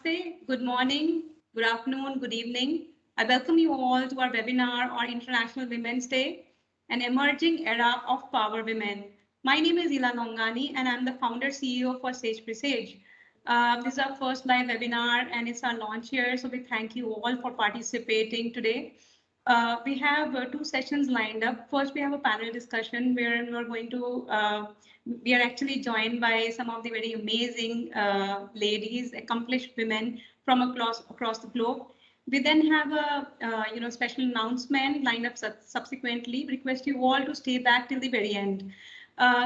Namaste, good morning, good afternoon, good evening. I welcome you all to our webinar on International Women's Day, an emerging era of power women. My name is Ila Nongani and I'm the founder CEO for SagePresage. This is our first live webinar and it's our launch year, so we thank you all for participating today. We have two sessions lined up. First, we have a panel discussion where we are actually joined by some of the very amazing ladies, accomplished women from across the globe. We then have a special announcement lined up subsequently. Request you all to stay back till the very end.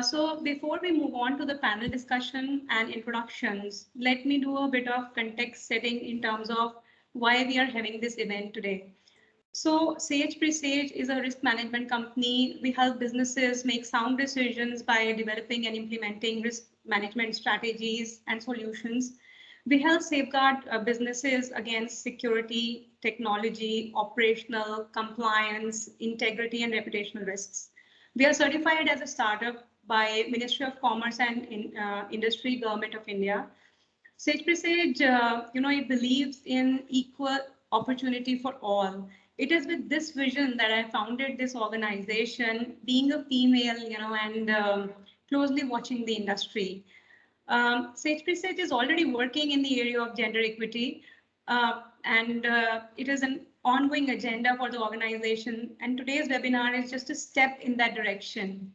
So before we move on to the panel discussion and introductions, let me do a bit of context setting in terms of why we are having this event today. So SagePresage is a risk management company. We help businesses make sound decisions by developing and implementing risk management strategies and solutions. We help safeguard businesses against security, technology, operational, compliance, integrity, and reputational risks. We are certified as a startup by Ministry of Commerce and Industry, Government of India. SagePresage, it believes in equal opportunity for all. It is with this vision that I founded this organization, being a female, and closely watching the industry. SagePresage is already working in the area of gender equity, and it is an ongoing agenda for the organization. And today's webinar is just a step in that direction.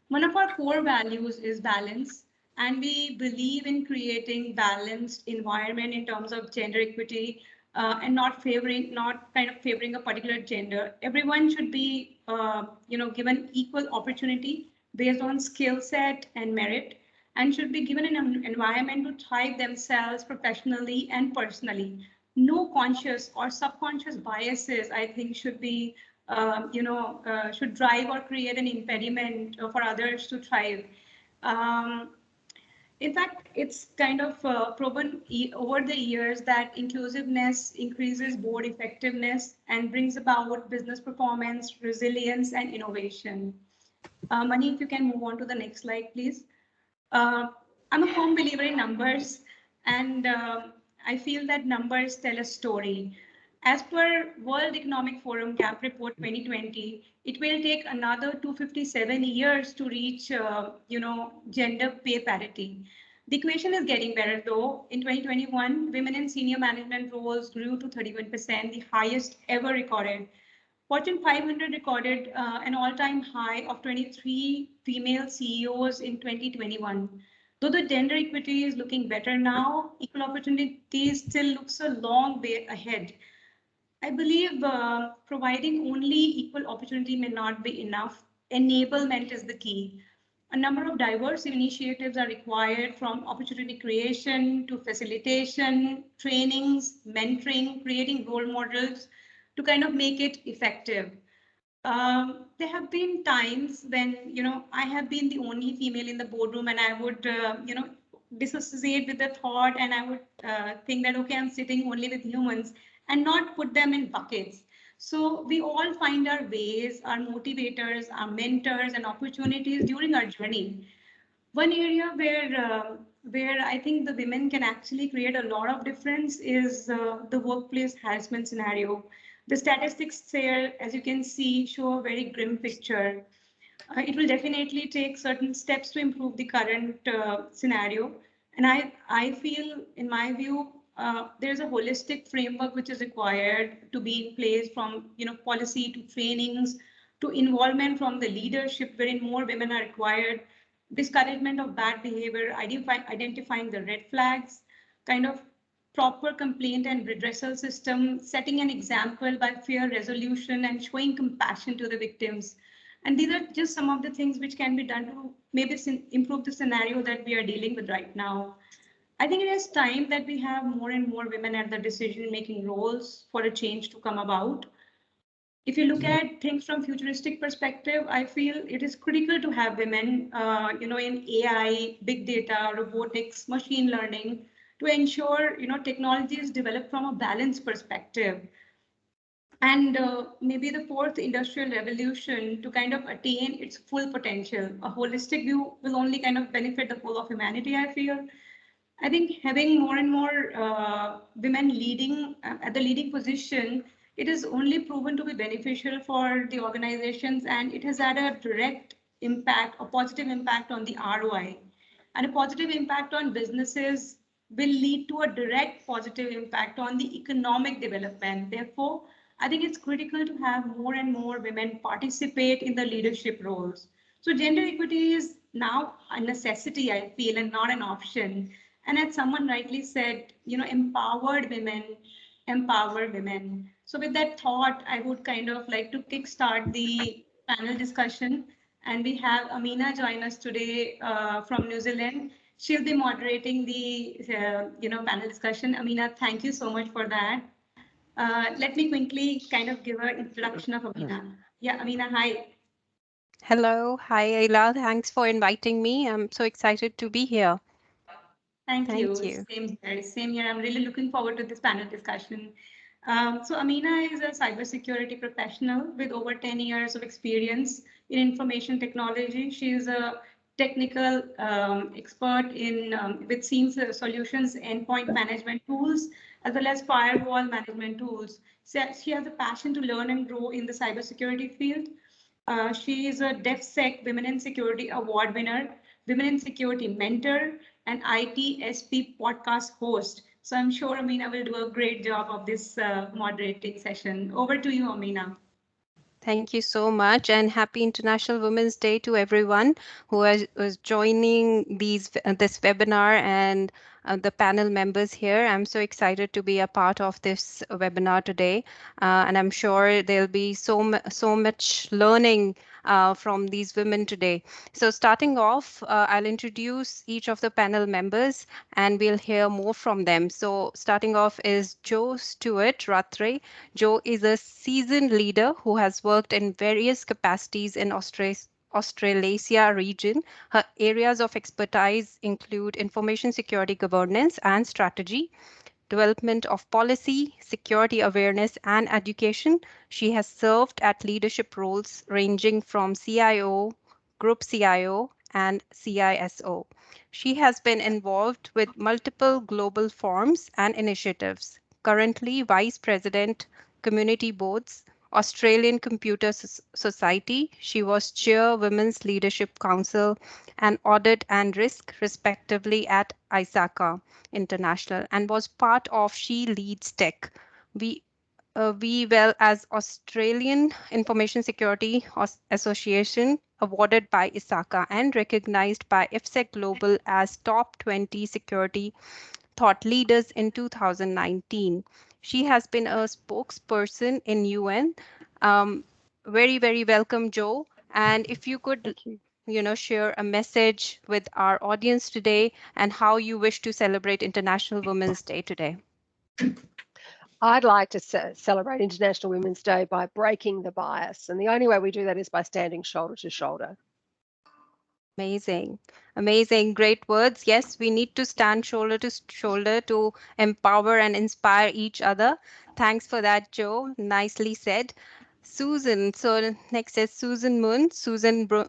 One of our core values is balance, and we believe in creating balanced environment in terms of gender equity. And not kind of favoring a particular gender. Everyone should be, given equal opportunity based on skill set and merit, and should be given an environment to thrive themselves professionally and personally. No conscious or subconscious biases, I think, should be, should drive or create an impediment for others to thrive. In fact, it's kind of proven over the years that inclusiveness increases board effectiveness and brings about business performance, resilience, and innovation. Mani, if you can move on to the next slide, please. I'm a firm believer in numbers, and I feel that numbers tell a story. As per World Economic Forum Gap Report 2020, it will take another 257 years to reach, gender pay parity. The equation is getting better though. In 2021, women in senior management roles grew to 31%, the highest ever recorded. Fortune 500 recorded an all-time high of 23 female CEOs in 2021. Though the gender equity is looking better now, equal opportunity still looks a long way ahead. I believe providing only equal opportunity may not be enough. Enablement is the key. A number of diverse initiatives are required, from opportunity creation to facilitation, trainings, mentoring, creating role models to kind of make it effective. There have been times when, I have been the only female in the boardroom and I would, disassociate with the thought, and I would think that, okay, I'm sitting only with humans, and not put them in buckets. So we all find our ways, our motivators, our mentors, and opportunities during our journey. One area where I think the women can actually create a lot of difference is the workplace harassment scenario. The statistics there, as you can see, show a very grim picture. It will definitely take certain steps to improve the current scenario. And I feel, in my view, there's a holistic framework which is required to be in place, from policy to trainings to involvement from the leadership, wherein more women are required, discouragement of bad behavior, identifying the red flags, kind of proper complaint and redressal system, setting an example by fair resolution and showing compassion to the victims. And these are just some of the things which can be done to maybe improve the scenario that we are dealing with right now. I think it is time that we have more and more women at the decision-making roles for a change to come about. If you look at things from futuristic perspective, I feel it is critical to have women, in AI, big data, robotics, machine learning, to ensure, technology is developed from a balanced perspective. And maybe the fourth industrial revolution to kind of attain its full potential. A holistic view will only kind of benefit the whole of humanity, I feel. I think having more and more women leading at the leading position, it is only proven to be beneficial for the organizations, and it has had a direct impact, a positive impact on the ROI. And a positive impact on businesses will lead to a direct positive impact on the economic development. Therefore, I think it's critical to have more and more women participate in the leadership roles. So gender equity is now a necessity, I feel, and not an option. And as someone rightly said, empowered women empower women. So with that thought, I would kind of like to kickstart the panel discussion. And we have Amina join us today from New Zealand. She'll be moderating the panel discussion. Amina, thank you so much for that. Let me quickly kind of give an introduction of Amina. Yeah, Amina, hi. Hello. Hi, Ayla. Thanks for inviting me. I'm so excited to be here. Thank Thank you. you. Same here. Same here. I'm really looking forward to this panel discussion. So Amina is a cybersecurity professional with over 10 years of experience in information technology. She is a technical expert in with Seams Solutions endpoint management tools as well as firewall management tools. So she has a passion to learn and grow in the cybersecurity field. She is a DevSec Women in Security Award winner, Women in Security mentor, and ITSP podcast host. So I'm sure Amina will do a great job of this moderating session. Over to you, Amina. Thank you so much, and happy International Women's Day to everyone who is joining this webinar and the panel members here. I'm so excited to be a part of this webinar today, and I'm sure there'll be so much learning from these women today. So starting off, I'll introduce each of the panel members and we'll hear more from them. So starting off is Jo Stewart-Rattray. Jo is a seasoned leader who has worked in various capacities in Australasia region. Her areas of expertise include information security governance and strategy, development of policy, security awareness, and education. She has served at leadership roles ranging from CIO, Group CIO, and CISO. She has been involved with multiple global forums and initiatives. Currently, Vice President, Community Boards, Australian Computer Society. She was Chair Women's Leadership Council and Audit and Risk, respectively, at ISACA International, and was part of She Leads Tech. We well as Australian Information Security Association, awarded by ISACA and recognized by IFSEC Global as top 20 security thought leaders in 2019. She has been a spokesperson in UN. Um, very welcome, Jo. And if you could, share a message with our audience today and how you wish to celebrate International Women's Day today. I'd like to celebrate International Women's Day by breaking the bias. And the only way we do that is by standing shoulder to shoulder. Amazing. Amazing. Great words. Yes, we need to stand shoulder to shoulder to empower and inspire each other. Thanks for that, Jo. Nicely said. Susan. So next is Susan Moon.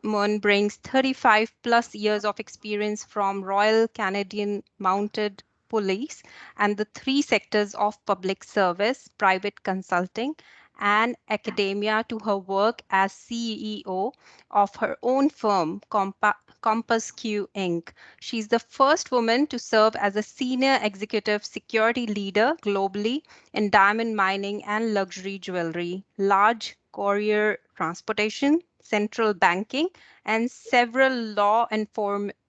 Moon brings 35 plus years of experience from Royal Canadian Mounted Police and the three sectors of public service, private consulting, and academia to her work as CEO of her own firm, Compass Q Inc. She's the first woman to serve as a senior executive security leader globally in diamond mining and luxury jewelry, large courier transportation, central banking, and several law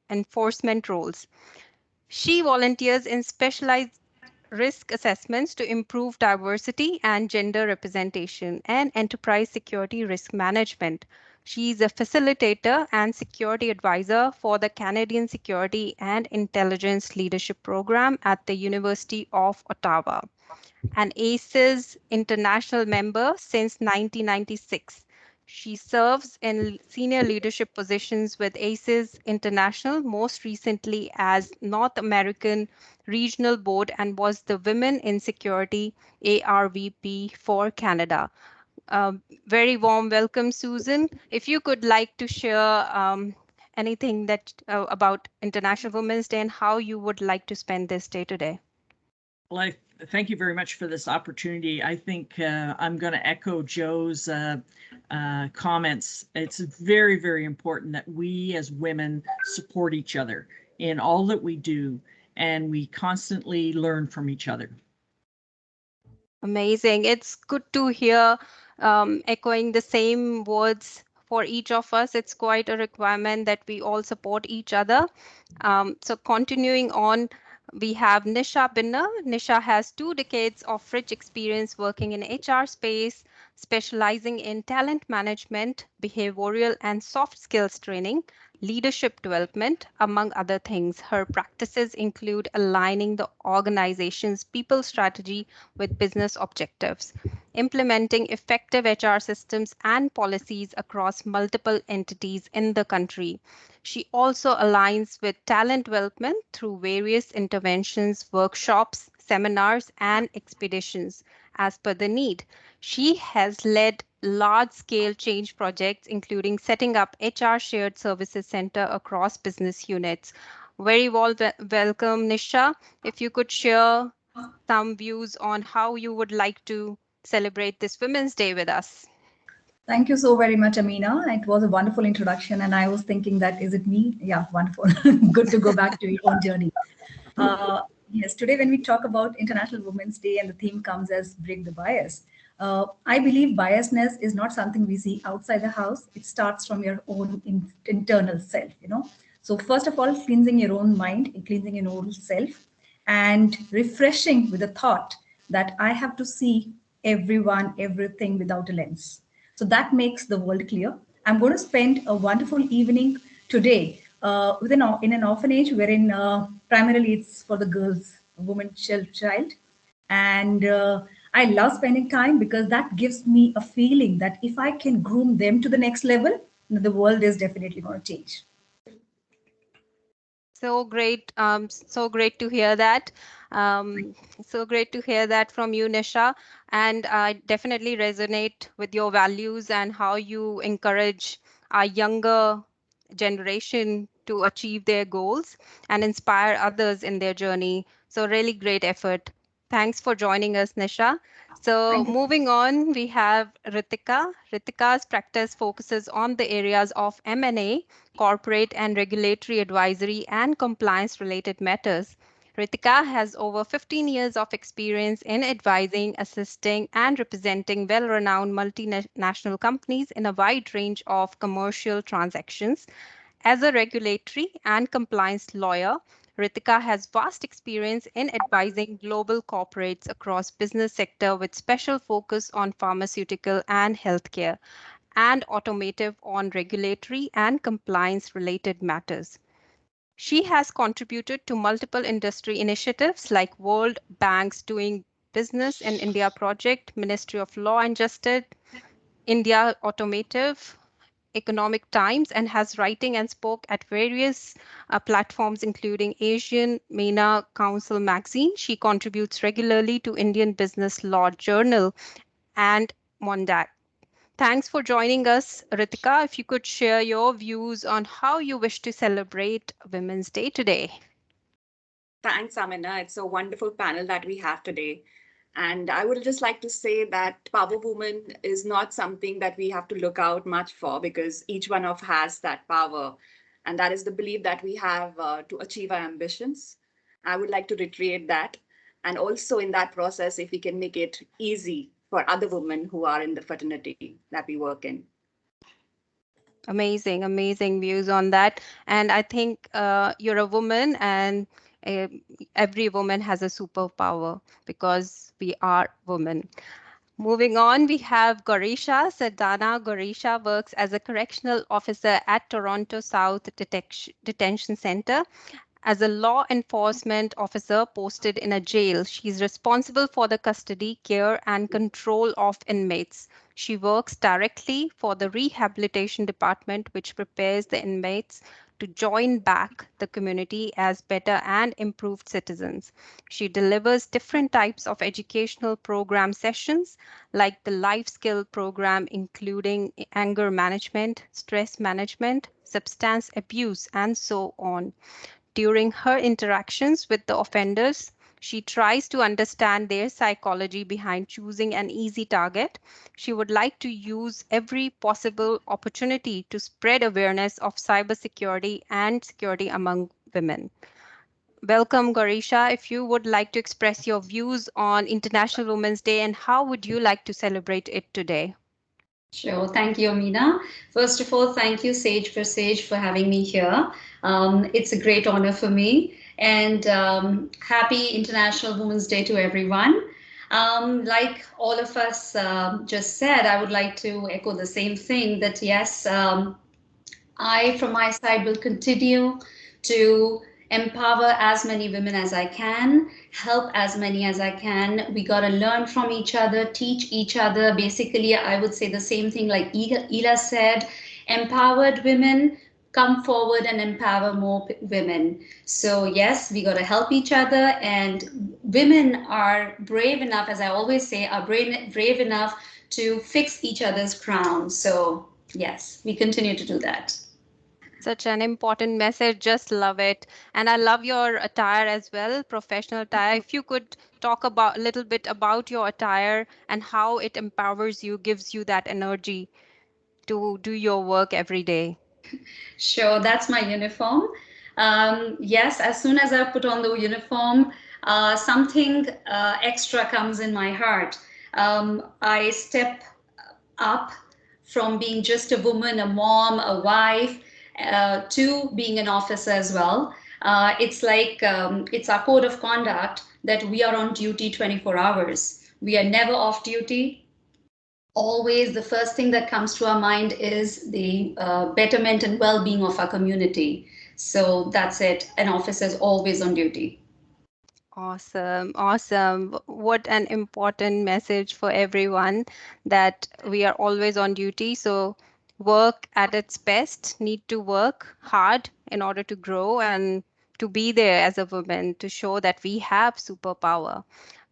enforcement roles. She volunteers in specialized risk assessments to improve diversity and gender representation and enterprise security risk management. She is a facilitator and security advisor for the Canadian Security and Intelligence Leadership Program at the University of Ottawa, an ASIS international member since 1996. She serves in senior leadership positions with ASIS International, most recently as North American Regional Board, and was the Women in Security ARVP for Canada. Very warm welcome, Susan. If you could like to share anything that about International Women's Day and how you would like to spend this day today. Well, thank you very much for this opportunity. I think I'm going to echo Joe's comments. It's very, very important that we as women support each other in all that we do, and we constantly learn from each other. Amazing. It's good to hear echoing the same words for each of us. It's quite a requirement that we all support each other. So continuing on, we have Nisha Binner. Nisha has 2 decades of rich experience working in HR space, specializing in talent management, behavioral and soft skills training, leadership development, among other things. Her practices include aligning the organization's people strategy with business objectives, implementing effective HR systems and policies across multiple entities in the country. She also aligns with talent development through various interventions, workshops, seminars, and expeditions as per the need. She has led large-scale change projects, including setting up HR Shared Services Center across business units. Very welcome, Nisha. If you could share some views on how you would like to celebrate this Women's Day with us. Thank you so very much, Amina. It was a wonderful introduction, and I was thinking that, is it me? Yeah, wonderful. Good to go back to your own journey. Yes, today when we talk about International Women's Day and the theme comes as break the bias, I believe biasness is not something we see outside the house. It starts from your own internal self, So first of all, cleansing your own mind, cleansing your own self, and refreshing with the thought that I have to see everyone, everything without a lens. So that makes the world clear. I'm going to spend a wonderful evening today in an orphanage wherein primarily it's for the girls, woman, child. And I love spending time because that gives me a feeling that if I can groom them to the next level, the world is definitely going to change. So great. So great to hear that. So great to hear that from you, Nisha. And I definitely resonate with your values and how you encourage our younger generation to achieve their goals and inspire others in their journey. So really great effort. Thanks for joining us, Nisha. So moving on, we have Ritika. Ritika's practice focuses on the areas of M&A, corporate and regulatory advisory, and compliance related matters. Ritika has over 15 years of experience in advising, assisting, and representing well renowned multinational companies in a wide range of commercial transactions. As a regulatory and compliance lawyer, Ritika has vast experience in advising global corporates across business sector with special focus on pharmaceutical and healthcare and automotive on regulatory and compliance related matters. She has contributed to multiple industry initiatives like World Bank's Doing Business in India project, Ministry of Law and Justice, India Automotive, Economic Times, and has writing and spoke at various platforms including Asian MENA Council magazine. She contributes regularly to Indian Business Law Journal and Mondat. Thanks for joining us, Ritika. If you could share your views on how you wish to celebrate Women's Day today. Thanks, Amina. It's a wonderful panel that we have today. And I would just like to say that Power Woman is not something that we have to look out much for because each one of us has that power. And that is the belief that we have to achieve our ambitions. I would like to reiterate that. And also in that process, if we can make it easy for other women who are in the fraternity that we work in. Amazing, amazing views on that. And I think you're a woman and every woman has a superpower because we are women. Moving on, we have Gaurisha. Sardana Gaurisha works as a correctional officer at Toronto South Detention Center. As a law enforcement officer posted in a jail, she is responsible for the custody, care, and control of inmates. She works directly for the rehabilitation department, which prepares the inmates to join back the community as better and improved citizens. She delivers different types of educational program sessions like the life skill program, including anger management, stress management, substance abuse, and so on. During her interactions with the offenders, She tries to understand their psychology behind choosing an easy target. She would like to use every possible opportunity to spread awareness of cybersecurity and security among women. Welcome, Gaurisha. If you would like to express your views on International Women's Day and how would you like to celebrate it today? Sure. Thank you, Amina. First of all, thank you, SagePresage, for having me here. It's a great honor for me. And happy International Women's Day to everyone. Like all of us just said, I would like to echo the same thing that yes, I, from my side, will continue to empower as many women as I can, help as many as I can. We got to learn from each other, teach each other. Basically, I would say the same thing like Ela said, empowered women come forward and empower more women. So yes, we got to help each other, and women are brave enough, as I always say, are brave enough to fix each other's crowns. So yes, we continue to do that. Such an important message. Just love it. And I love your attire as well, professional attire. If you could talk about a little bit about your attire and how it empowers you, gives you that energy to do your work every day. Sure, that's my uniform. Yes, as soon as I put on the uniform, something extra comes in my heart. I step up from being just a woman, a mom, a wife, to being an officer as well. It's like it's our code of conduct that we are on duty 24 hours. We are never off duty. Always the first thing that comes to our mind is the betterment and well-being of our community. So that's it. An officer is always on duty. Awesome, awesome. What an important message for everyone that we are always on duty. So work at its best, need to work hard in order to grow and to be there as a woman to show that we have superpower.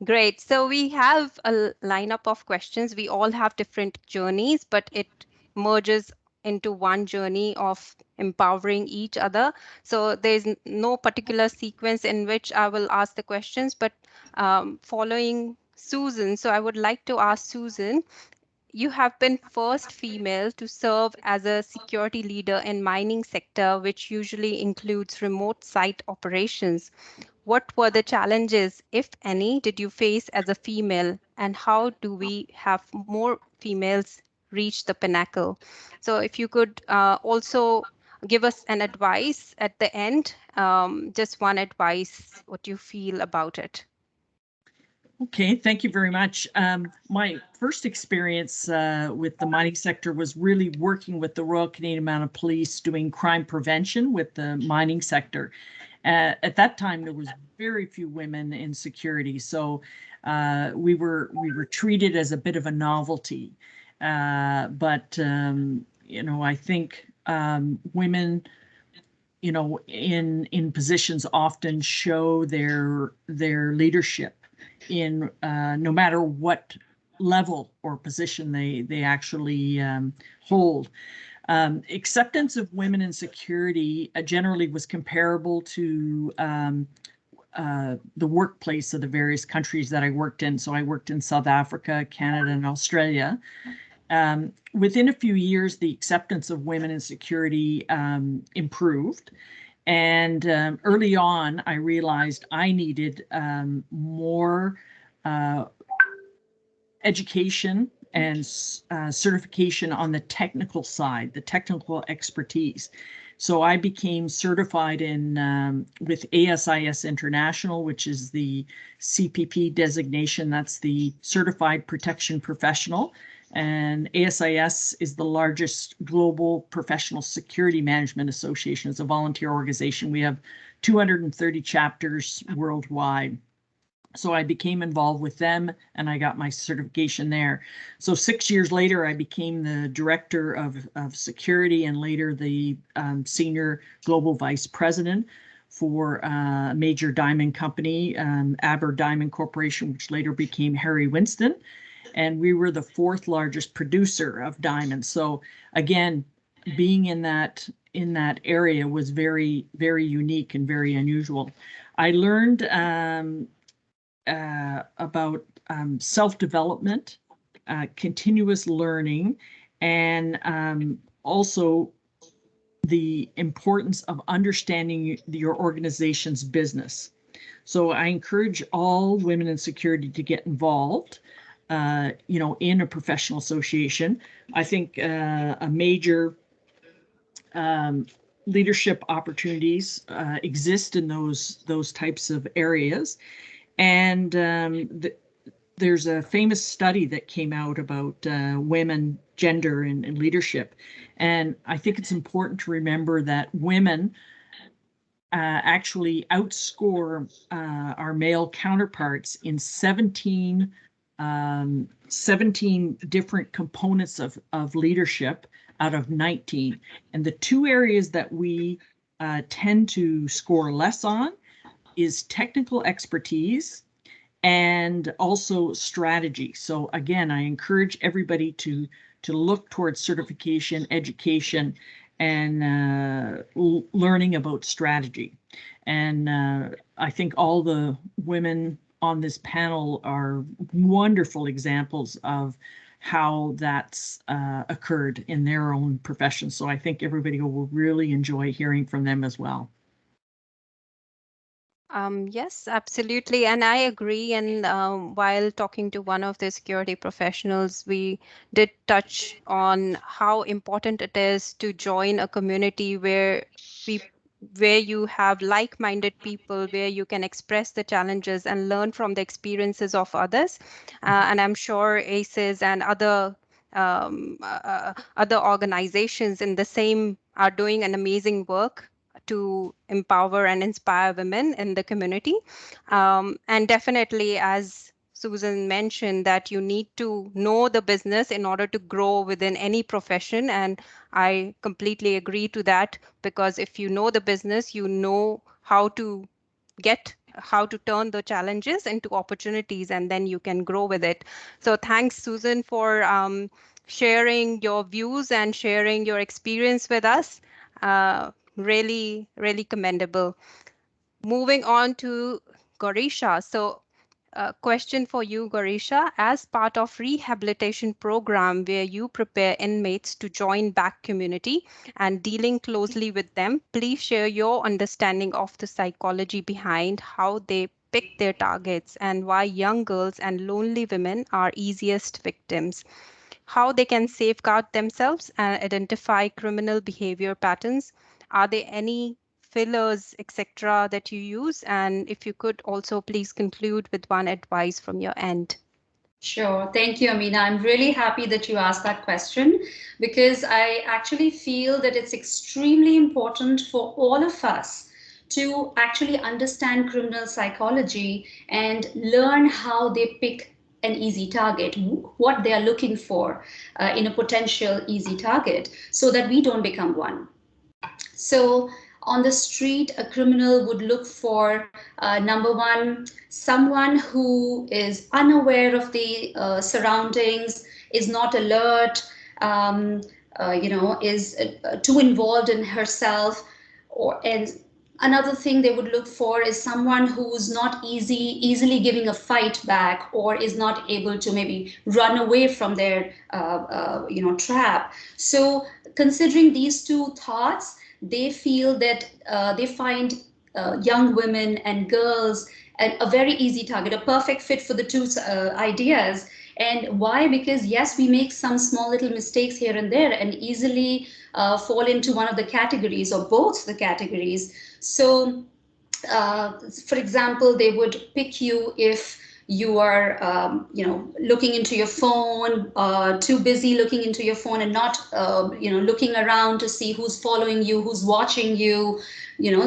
Great. So we have a lineup of questions. We all have different journeys, but it merges into one journey of empowering each other. So there's no particular sequence in which I will ask the questions, but following Susan. So I would like to ask Susan, you have been first female to serve as a security leader in mining sector, which usually includes remote site operations. What were the challenges, if any, did you face as a female, and how do we have more females reach the pinnacle? So if you could also give us an advice at the end, just one advice, what you feel about it. Okay, thank you very much. My first experience with the mining sector was really working with the Royal Canadian Mounted Police doing crime prevention with the mining sector. At that time, there was very few women in security, so we were treated as a bit of a novelty. But you know, I think women, you know, in positions often show their leadership in no matter what level or position they actually hold. Acceptance of women in security generally was comparable to the workplace of the various countries that I worked in. So I worked in South Africa, Canada, and Australia. Within a few years, the acceptance of women in security improved. And early on, I realized I needed more education and certification on the technical side, the technical expertise. So I became certified in with ASIS International, which is the CPP designation. That's the Certified Protection Professional. And ASIS is the largest global professional security management association. It's a volunteer organization. We have 230 chapters worldwide. So I became involved with them and I got my certification there. So 6 years later, I became the director of security and later the senior global vice president for a major diamond company, Aber Diamond Corporation, which later became Harry Winston. And we were the fourth largest producer of diamonds. So again, being in that area was very, very unique and very unusual. I learned about self-development, continuous learning, and also the importance of understanding your organization's business. So I encourage all women in security to get involved, in a professional association. I think a major leadership opportunities exist in those types of areas. And there's a famous study that came out about women, gender, and leadership. And I think it's important to remember that women actually outscore our male counterparts in 17 different components of leadership out of 19. And the two areas that we tend to score less on is technical expertise and also strategy. So again, I encourage everybody to look towards certification, education, and learning about strategy. And I think all the women on this panel are wonderful examples of how that's occurred in their own profession. So I think everybody will really enjoy hearing from them as well. Yes, absolutely. And I agree. And while talking to one of the security professionals, we did touch on how important it is to join a community where you have like-minded people, where you can express the challenges and learn from the experiences of others. And I'm sure ASIS and other organizations in the same are doing an amazing work to empower and inspire women in the community. And definitely, as Susan mentioned, that you need to know the business in order to grow within any profession. And I completely agree to that, because if you know the business, you know how to turn the challenges into opportunities, and then you can grow with it. So thanks, Susan, for sharing your views and sharing your experience with us. Really, really commendable. Moving on to Gaurisha. So question for you, Gaurisha. As part of rehabilitation program where you prepare inmates to join back community and dealing closely with them, please share your understanding of the psychology behind how they pick their targets and why young girls and lonely women are easiest victims, how they can safeguard themselves and identify criminal behavior patterns. Are there any fillers, etc., that you use? And if you could also please conclude with one advice from your end. Sure. Thank you, Amina. I'm really happy that you asked that question, because I actually feel that it's extremely important for all of us to actually understand criminal psychology and learn how they pick an easy target, what they are looking for in a potential easy target, so that we don't become one. So on the street, a criminal would look for, number one, someone who is unaware of the surroundings, is not alert, is too involved in herself. And another thing they would look for is someone who's not easily giving a fight back, or is not able to maybe run away from their trap. So considering these two thoughts, they feel that they find young women and girls a very easy target, a perfect fit for the two ideas. And why? Because yes, we make some small little mistakes here and there and easily fall into one of the categories or both the categories. So for example, they would pick you if you are looking into your phone, too busy looking into your phone and not looking around to see who's following you, who's watching you,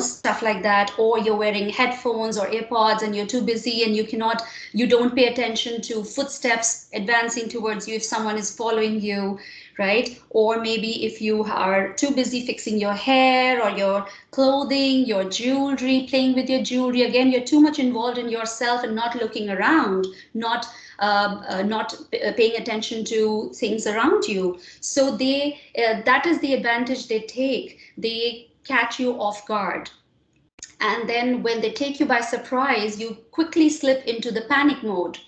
stuff like that. Or you're wearing headphones or AirPods and you're too busy and you don't pay attention to footsteps advancing towards you if someone is following you, right? Or maybe if you are too busy fixing your hair or your clothing, your jewelry, playing with your jewelry, again, you're too much involved in yourself and not looking around, not paying attention to things around you. So that is the advantage they take. They catch you off guard. And then when they take you by surprise, you quickly slip into the panic mode,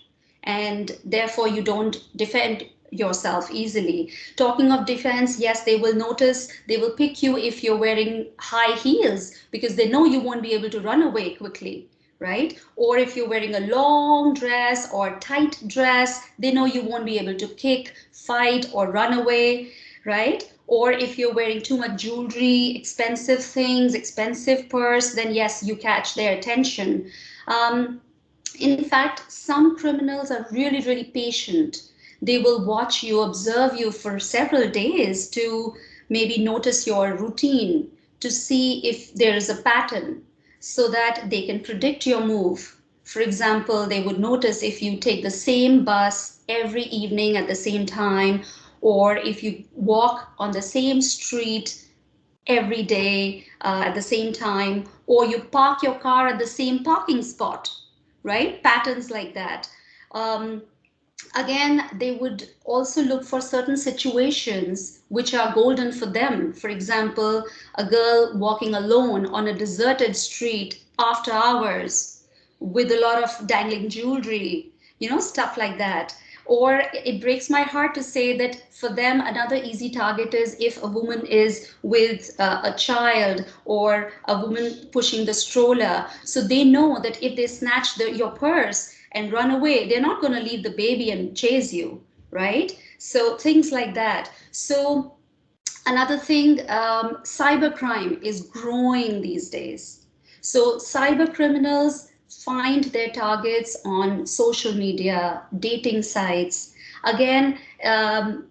and therefore you don't defend yourself easily. Talking of defense, yes, they will notice, they will pick you if you're wearing high heels because they know you won't be able to run away quickly, right? Or if you're wearing a long dress or tight dress, they know you won't be able to kick, fight, or run away, right? Or if you're wearing too much jewelry, expensive things, expensive purse, then yes, you catch their attention. In fact, some criminals are really, really patient. They will watch you, observe you for several days to maybe notice your routine, to see if there is a pattern so that they can predict your move. For example, they would notice if you take the same bus every evening at the same time, or if you walk on the same street every day at the same time, or you park your car at the same parking spot, right? Patterns like that. Again, they would also look for certain situations which are golden for them. For example, a girl walking alone on a deserted street after hours with a lot of dangling jewelry, stuff like that. Or it breaks my heart to say that for them, another easy target is if a woman is with a child or a woman pushing the stroller. So they know that if they snatch your purse and run away, they're not going to leave the baby and chase you, right? So things like that. So another thing, cybercrime is growing these days. So cyber criminals find their targets on social media, dating sites. Again,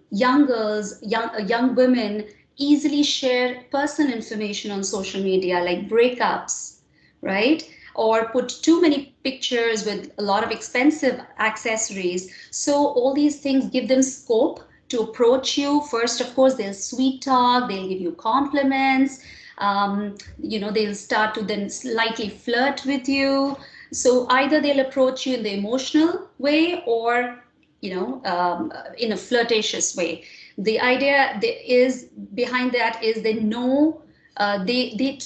young girls, young women easily share personal information on social media, like breakups, right? Or put too many pictures with a lot of expensive accessories. So all these things give them scope to approach you. First, of course, they'll sweet talk, they'll give you compliments, they'll start to then slightly flirt with you. So either they'll approach you in the emotional way or, in a flirtatious way. The idea is behind that is they know, they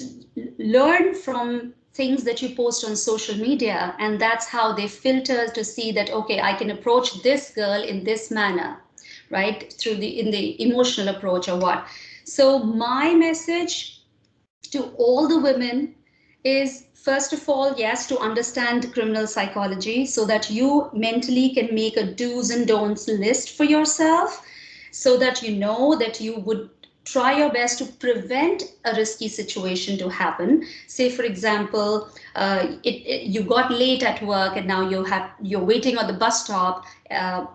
learn from things that you post on social media, and that's how they filter to see that, okay, I can approach this girl in this manner, right? In the emotional approach or what. So my message to all the women is, first of all, yes, to understand criminal psychology so that you mentally can make a do's and don'ts list for yourself, so that you know that you would try your best to prevent a risky situation to happen. Say, for example, you got late at work and now you're waiting on the bus stop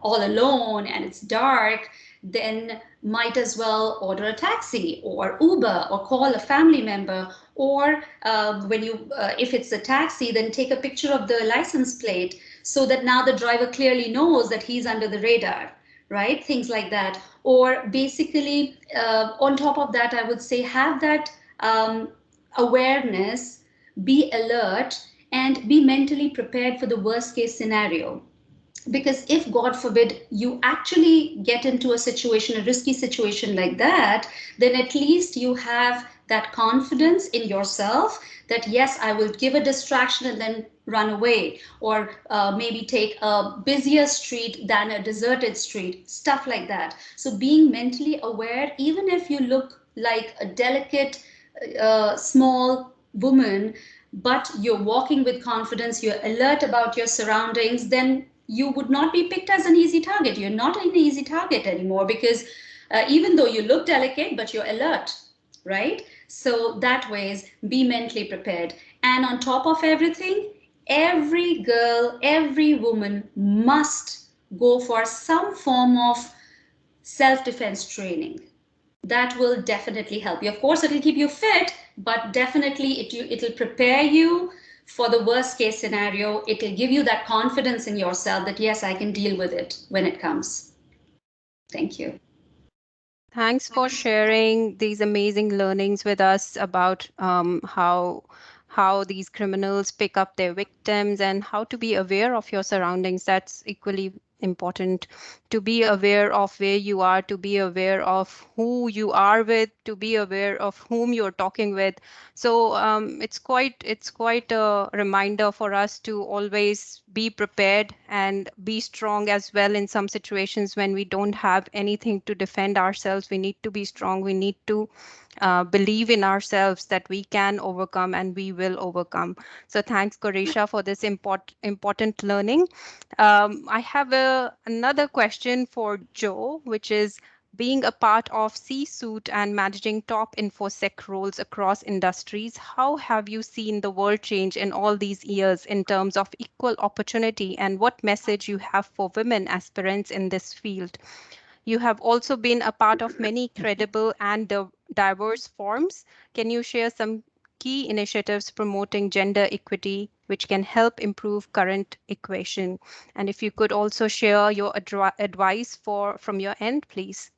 all alone and it's dark. Then might as well order a taxi or Uber or call a family member. Or if it's a taxi, then take a picture of the license plate so that now the driver clearly knows that he's under the radar, right? Things like that. Or basically, on top of that, I would say have that awareness, be alert, and be mentally prepared for the worst case scenario. Because if, God forbid, you actually get into a risky situation like that, then at least you have that confidence in yourself that, yes, I will give a distraction and then run away, or maybe take a busier street than a deserted street, stuff like that. So being mentally aware, even if you look like a delicate, small woman, but you're walking with confidence, you're alert about your surroundings, then you would not be picked as an easy target. You're not an easy target anymore because even though you look delicate, but you're alert, right? So that way is be mentally prepared. And on top of everything, every girl, every woman must go for some form of self-defense training. That will definitely help you. Of course, it'll keep you fit, but definitely it'll prepare you for the worst case scenario. It'll give you that confidence in yourself that, yes, I can deal with it when it comes. Thank you. Thanks for sharing these amazing learnings with us about how these criminals pick up their victims and how to be aware of your surroundings. That's equally important to be aware of where you are, to be aware of who you are with, to be aware of whom you're talking with. So it's quite a reminder for us to always be prepared and be strong as well in some situations when we don't have anything to defend ourselves. We need to be strong. We need to believe in ourselves that we can overcome and we will overcome. So thanks, Gaurisha, for this important learning. I have another question for Joe, which is being a part of C-suite and managing top InfoSec roles across industries. How have you seen the world change in all these years in terms of equal opportunity, and what message you have for women aspirants in this field? You have also been a part of many credible and diverse forums. Can you share some key initiatives promoting gender equity, which can help improve current equation? And if you could also share your advice from your end, please.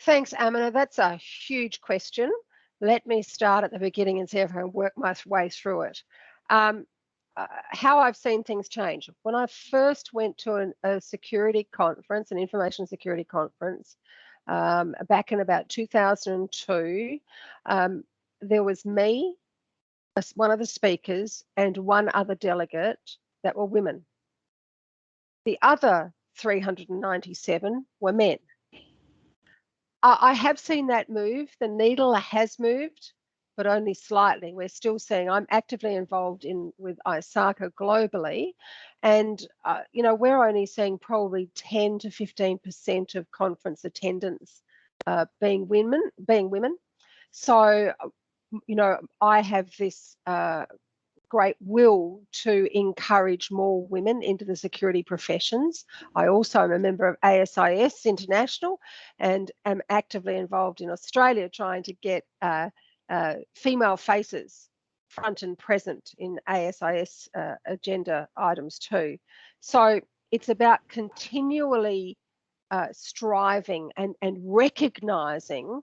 Thanks, Amina. That's a huge question. Let me start at the beginning and see if I can work my way through it. How I've seen things change. When I first went to a security conference, an information security conference, back in about 2002, there was me, one of the speakers, and one other delegate that were women. The other 397 were men. I have seen that move. The needle has moved, but only slightly. We're still seeing, I'm actively involved with ISACA globally, and we're only seeing probably 10 to 15% of conference attendance being women. So, I have this great will to encourage more women into the security professions. I also am a member of ASIS International and am actively involved in Australia trying to get female faces front and present in ASIS agenda items too. So it's about continually striving and recognizing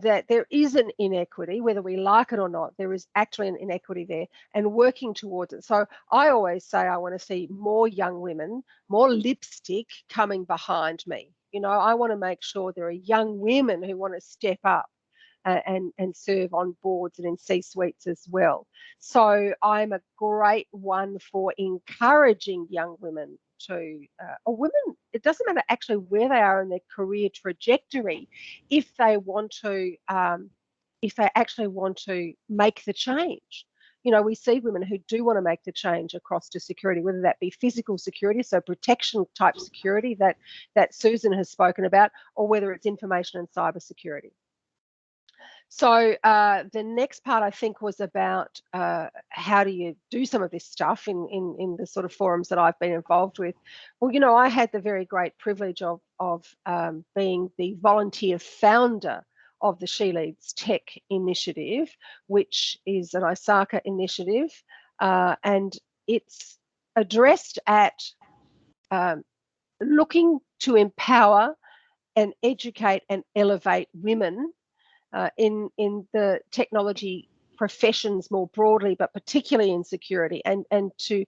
that there is an inequity, whether we like it or not. There is actually an inequity there, and working towards it. So I always say I want to see more young women, more lipstick coming behind me. I want to make sure there are young women who want to step up and serve on boards and in C-suites as well. So I'm a great one for encouraging young women or women, it doesn't matter actually where they are in their career trajectory, if they actually want to make the change. We see women who do want to make the change across to security, whether that be physical security, so protection type security that Susan has spoken about, or whether it's information and cybersecurity. So the next part, I think, was about how do you do some of this stuff in the sort of forums that I've been involved with. Well, I had the very great privilege of being the volunteer founder of the She Leads Tech initiative, which is an ISACA initiative, and it's addressed at looking to empower and educate and elevate women in the technology professions more broadly, but particularly in security, and to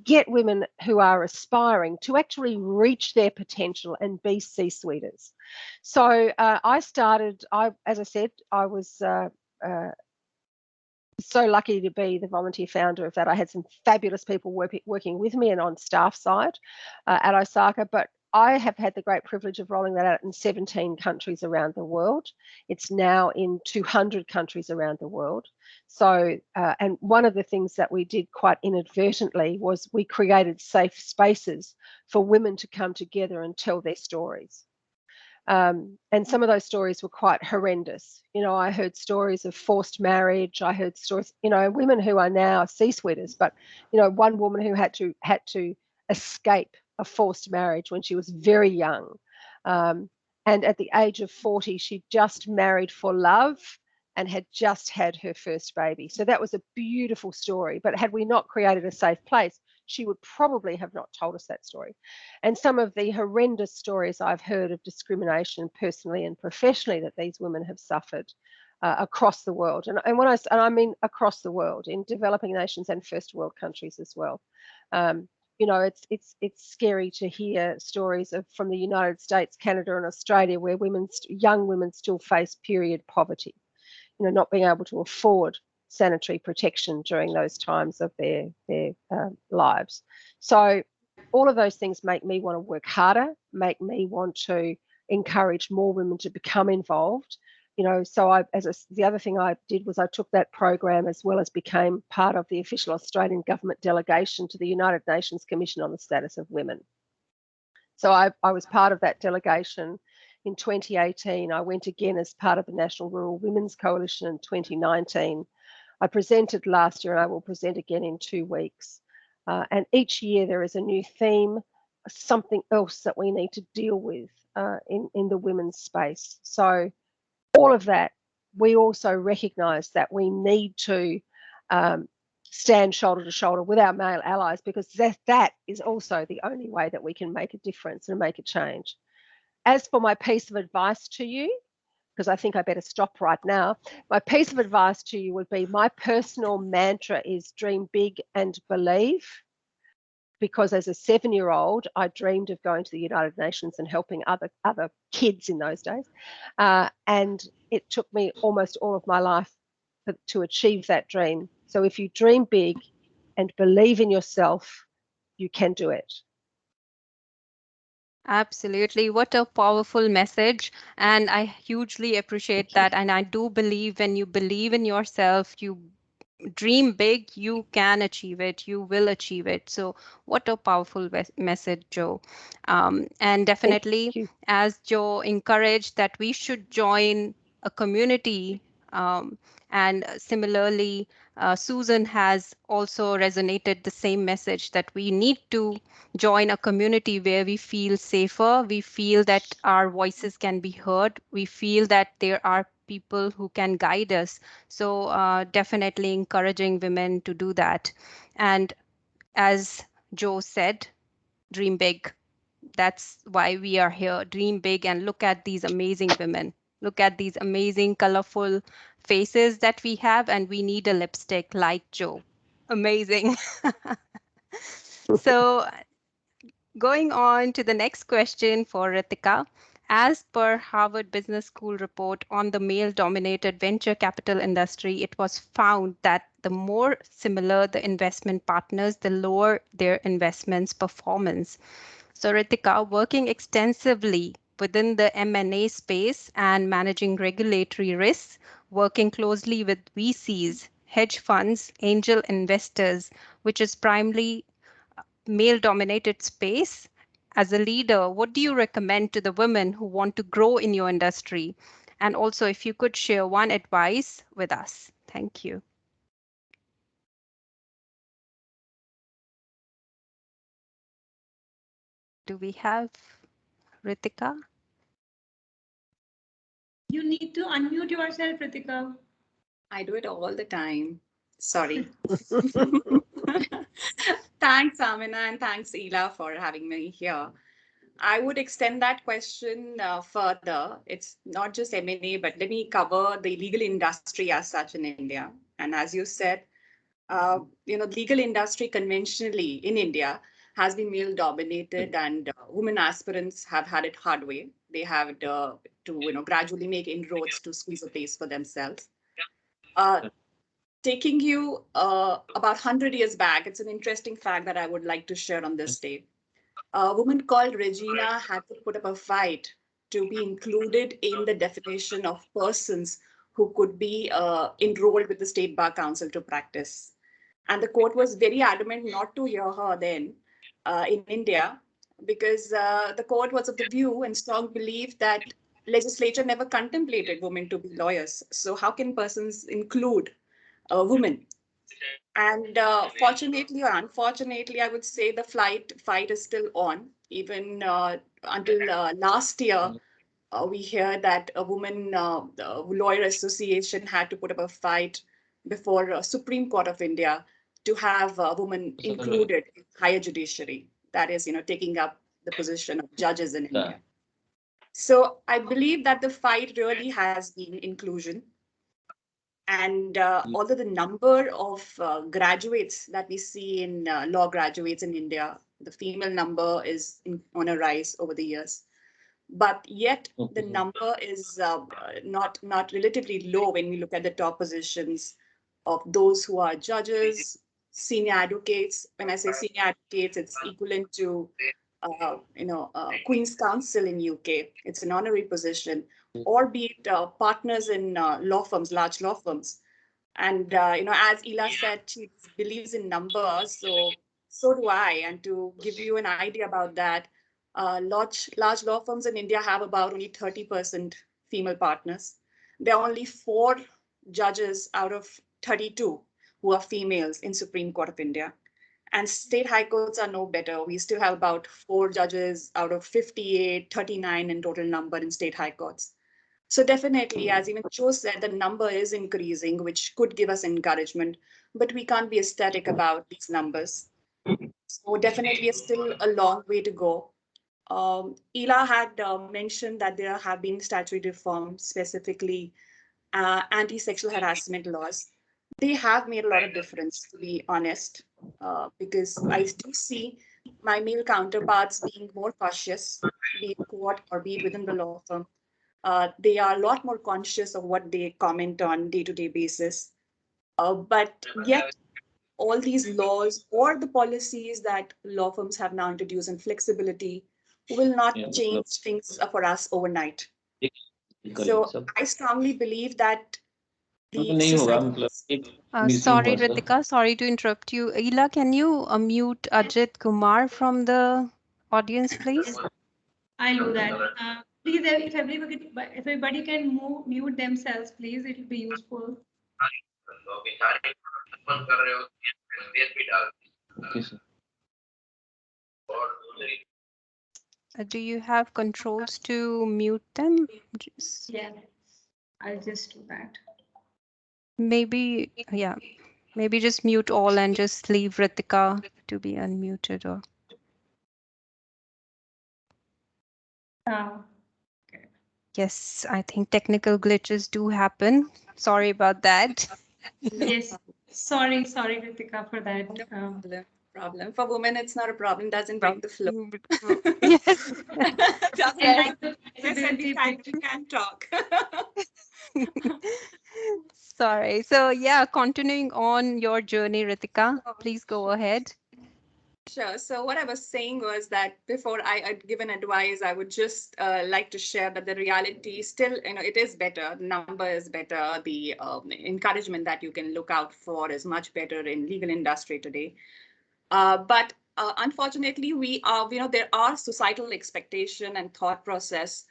get women who are aspiring to actually reach their potential and be C-suiters. So as I said, I was so lucky to be the volunteer founder of that. I had some fabulous people working with me and on staff side at ISACA, but I have had the great privilege of rolling that out in 17 countries around the world. It's now in 200 countries around the world. So, and one of the things that we did quite inadvertently was we created safe spaces for women to come together and tell their stories. And some of those stories were quite horrendous. I heard stories of forced marriage. I heard stories, women who are now C-suiters, but, one woman who had to escape a forced marriage when she was very young. And at the age of 40, she just married for love and had just had her first baby. So that was a beautiful story. But had we not created a safe place, she would probably have not told us that story. And some of the horrendous stories I've heard of discrimination personally and professionally that these women have suffered across the world. And I mean across the world, in developing nations and first world countries as well. you know, it's scary to hear stories from the United States, Canada, and Australia where young women still face period poverty, you know, not being able to afford sanitary protection during those times of their lives. So all of those things make me want to work harder, make me want to encourage more women to become involved. You know, so the other thing I did was I took that program as well as became part of the official Australian government delegation to the United Nations Commission on the Status of Women. So I was part of that delegation in 2018. I went again as part of the National Rural Women's Coalition in 2019. I presented last year and I will present again in 2 weeks. And each year there is a new theme, something else that we need to deal with in the women's space. So all of that, we also recognise that we need to stand shoulder to shoulder with our male allies, because that is also the only way that we can make a difference and make a change. As for my piece of advice to you, because I think I better stop right now, my piece of advice to you would be, my personal mantra is dream big and believe. Because as a 7-year-old, I dreamed of going to the United Nations and helping other kids in those days. And it took me almost all of my life to achieve that dream. So if you dream big and believe in yourself, you can do it. Absolutely. What a powerful message. And I hugely appreciate that. And I do believe when you believe in yourself, you dream big, you can achieve it, you will achieve it. So what a powerful message, Jo. And definitely, as Jo encouraged, that we should join a community. And similarly, Susan has also resonated the same message, that we need to join a community where we feel safer, we feel that our voices can be heard, we feel that there are people who can guide us. So definitely encouraging women to do that. And as Jo said, dream big. That's why we are here. Dream big and look at these amazing women. Look at these amazing, colorful faces that we have, and we need a lipstick like Jo. Amazing. So going on to the next question for Ritika. As per Harvard Business School report on the male-dominated venture capital industry, it was found that the more similar the investment partners, the lower their investments performance. So Ritika, working extensively within the M&A space and managing regulatory risks, working closely with VCs, hedge funds, angel investors, which is primarily male-dominated space. As a leader, what do you recommend to the women who want to grow in your industry? And also, if you could share one advice with us. Thank you. Do we have Ritika? You need to unmute yourself, Ritika. I do it all the time. Sorry. Thanks, Amina, and thanks, Ela, for having me here. I would extend that question further. It's not just M&A, but let me cover the legal industry as such in India. And as you said, legal industry conventionally in India has been male dominated, and women aspirants have had it hard way. They have to gradually make inroads to squeeze a place for themselves. Taking you about 100 years back, it's an interesting fact that I would like to share on this day. A woman called Regina had to put up a fight to be included in the definition of persons who could be enrolled with the State Bar Council to practice. And the court was very adamant not to hear her then in India, because the court was of the view and strong belief that legislature never contemplated women to be lawyers. So how can persons include women? And fortunately or unfortunately, I would say the fight is still on. Even until last year, we hear that a woman lawyer association had to put up a fight before Supreme Court of India to have a woman included in higher judiciary. That is, taking up the position of judges in India. So I believe that the fight really has been inclusion. And although the number of graduates that we see in law graduates in India The female number is on a rise over the years. But yet the number is not relatively low when we look at the top positions of those who are judges, senior advocates. When I say senior advocates, it's equivalent to Queen's Counsel in UK. It's an honorary position, or be it partners in law firms, large law firms. And as Ela said, she believes in numbers, so do I. And to give you an idea about that, large law firms in India have about only 30% female partners. There are only 4 judges out of 32 who are females in Supreme Court of India. And state high courts are no better. We still have about 4 judges out of 58, 39 in total number in state high courts. So definitely, as even Joe said, the number is increasing, which could give us encouragement, but we can't be ecstatic about these numbers. So definitely still a long way to go. Ela had mentioned that there have been statutory reforms, specifically anti-sexual harassment laws. They have made a lot of difference, to be honest, because I do see my male counterparts being more cautious, be it court or be it within the law firm. They are a lot more conscious of what they comment on day-to-day basis. But yet, all these laws or the policies that law firms have now introduced and flexibility will not change things for us overnight. So I strongly believe that the Sorry, Ritika, sorry to interrupt you. Ela, can you mute Ajit Kumar from the audience, please? I'll do that. Please, if everybody can mute themselves, please, it will be useful. Okay, sir. Do you have controls to mute them? Yeah, I'll just do that. Maybe, yeah, maybe just mute all and just leave Ritika to be unmuted or. Yes, I think technical glitches do happen. Sorry about that. Yes, sorry, Ritika, for that. Problem. For women, it's not a problem. Doesn't break the flow. Yes. We can talk. Sorry. So yeah, continuing on your journey, Ritika, please go ahead. Sure. So what I was saying was that before I'd given advice, I would just like to share that the reality still, it is better. The number is better. The encouragement that you can look out for is much better in legal industry today. But unfortunately, there are societal expectation and thought process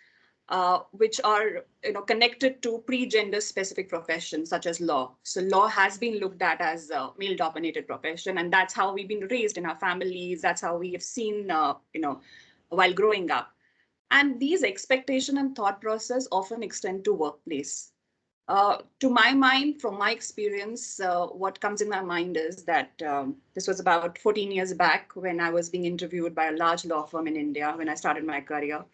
which are connected to pre-gender specific professions such as law. So law has been looked at as a male-dominated profession, and that's how we've been raised in our families. That's how we have seen, while growing up. And these expectation and thought process often extend to workplace. To my mind, from my experience, what comes in my mind is that this was about 14 years back when I was being interviewed by a large law firm in India when I started my career.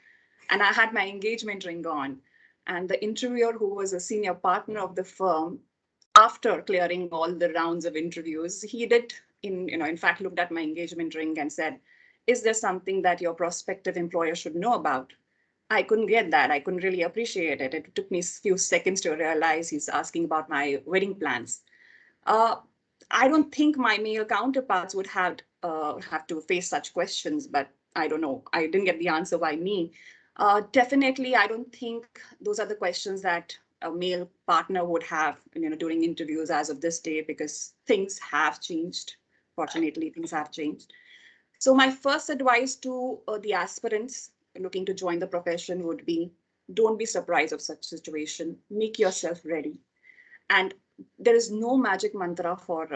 And I had my engagement ring on. And the interviewer, who was a senior partner of the firm, after clearing all the rounds of interviews, he did, in fact, looked at my engagement ring and said, "Is there something that your prospective employer should know about?" I couldn't get that. I couldn't really appreciate it. It took me a few seconds to realize he's asking about my wedding plans. I don't think my male counterparts would have to face such questions, but I don't know. I didn't get the answer by me. Definitely, I don't think those are the questions that a male partner would have, during interviews as of this day, because things have changed. Fortunately, things have changed. So my first advice to the aspirants looking to join the profession would be, don't be surprised of such situation. Make yourself ready. And there is no magic mantra for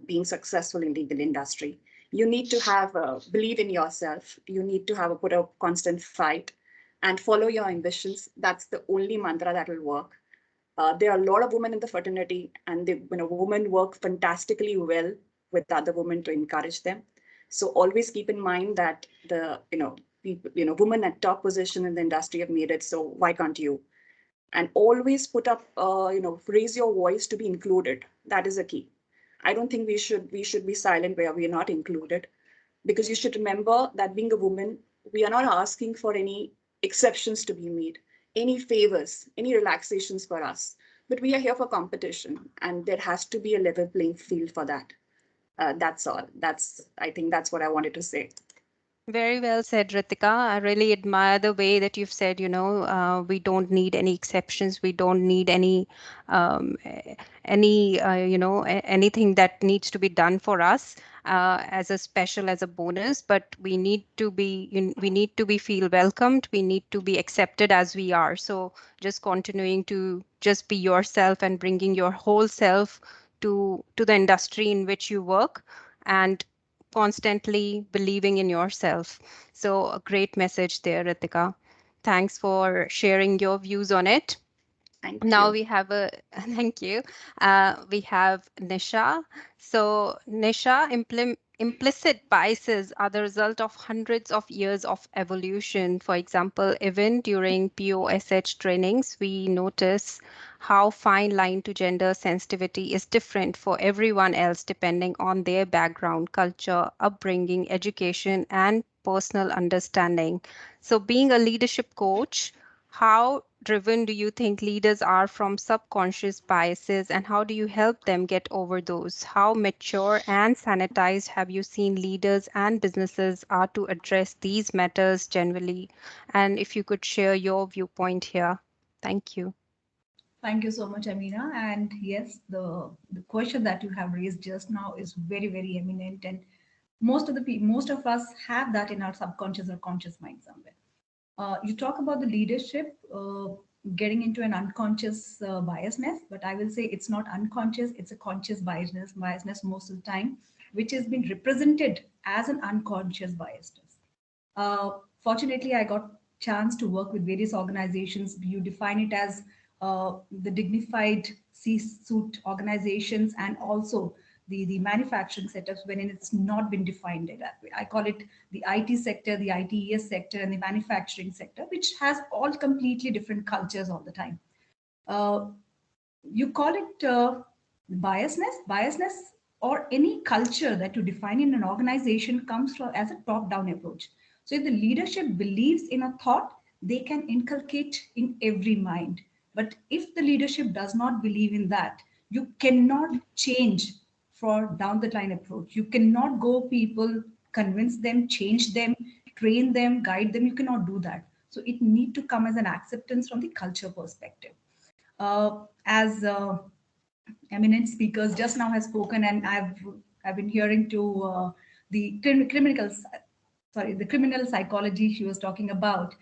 being successful in legal industry. You need to have believe in yourself. You need to put a constant fight and follow your ambitions. That's the only mantra that will work. There are a lot of women in the fraternity, and women work fantastically well with other women to encourage them. So always keep in mind that the women at top position in the industry have made it. So why can't you? And always put up, raise your voice to be included. That is a key. I don't think we should be silent where we are not included. Because you should remember that being a woman, we are not asking for any exceptions to be made, any favors, any relaxations for us. But we are here for competition, and there has to be a level playing field for that. That's all. I think that's what I wanted to say. Very well said, Ritika. I really admire the way that you've said, we don't need any exceptions. We don't need anything that needs to be done for us as a special, as a bonus. But we need to be feel welcomed. We need to be accepted as we are. So just continuing to just be yourself and bringing your whole self to the industry in which you work, and constantly believing in yourself. So a great message there, Ritika. Thanks for sharing your views on it. Thank Now you. we have a thank you. We have Nisha. So Nisha, implicit biases are the result of hundreds of years of evolution. For example, even during POSH trainings, we notice how fine line to gender sensitivity is different for everyone else depending on their background, culture, upbringing, education, and personal understanding. So being a leadership coach, how driven do you think leaders are from subconscious biases, and how do you help them get over those? How mature and sanitized have you seen leaders and businesses are to address these matters generally? And if you could share your viewpoint here. Thank you. Thank you so much, Amina. And yes, the question that you have raised just now is very, very eminent. And most of us have that in our subconscious or conscious mind somewhere. You talk about the leadership getting into an unconscious biasness, but I will say it's not unconscious, it's a conscious biasness most of the time, which has been represented as an unconscious biasness. Fortunately, I got chance to work with various organizations. You define it as the dignified C-suite organizations, and also the manufacturing setups when it's not been defined that way. I call it the IT sector, the ITES sector, and the manufacturing sector, which has all completely different cultures all the time. You call it biasness, or any culture that you define in an organization comes from as a top-down approach. So if the leadership believes in a thought, they can inculcate in every mind. But if the leadership does not believe in that, you cannot change for down the line approach. You cannot go people, convince them, change them, train them, guide them. You cannot do that. So it need to come as an acceptance from the culture perspective. As eminent speakers just now has spoken, and I've been hearing to the criminal psychology she was talking about.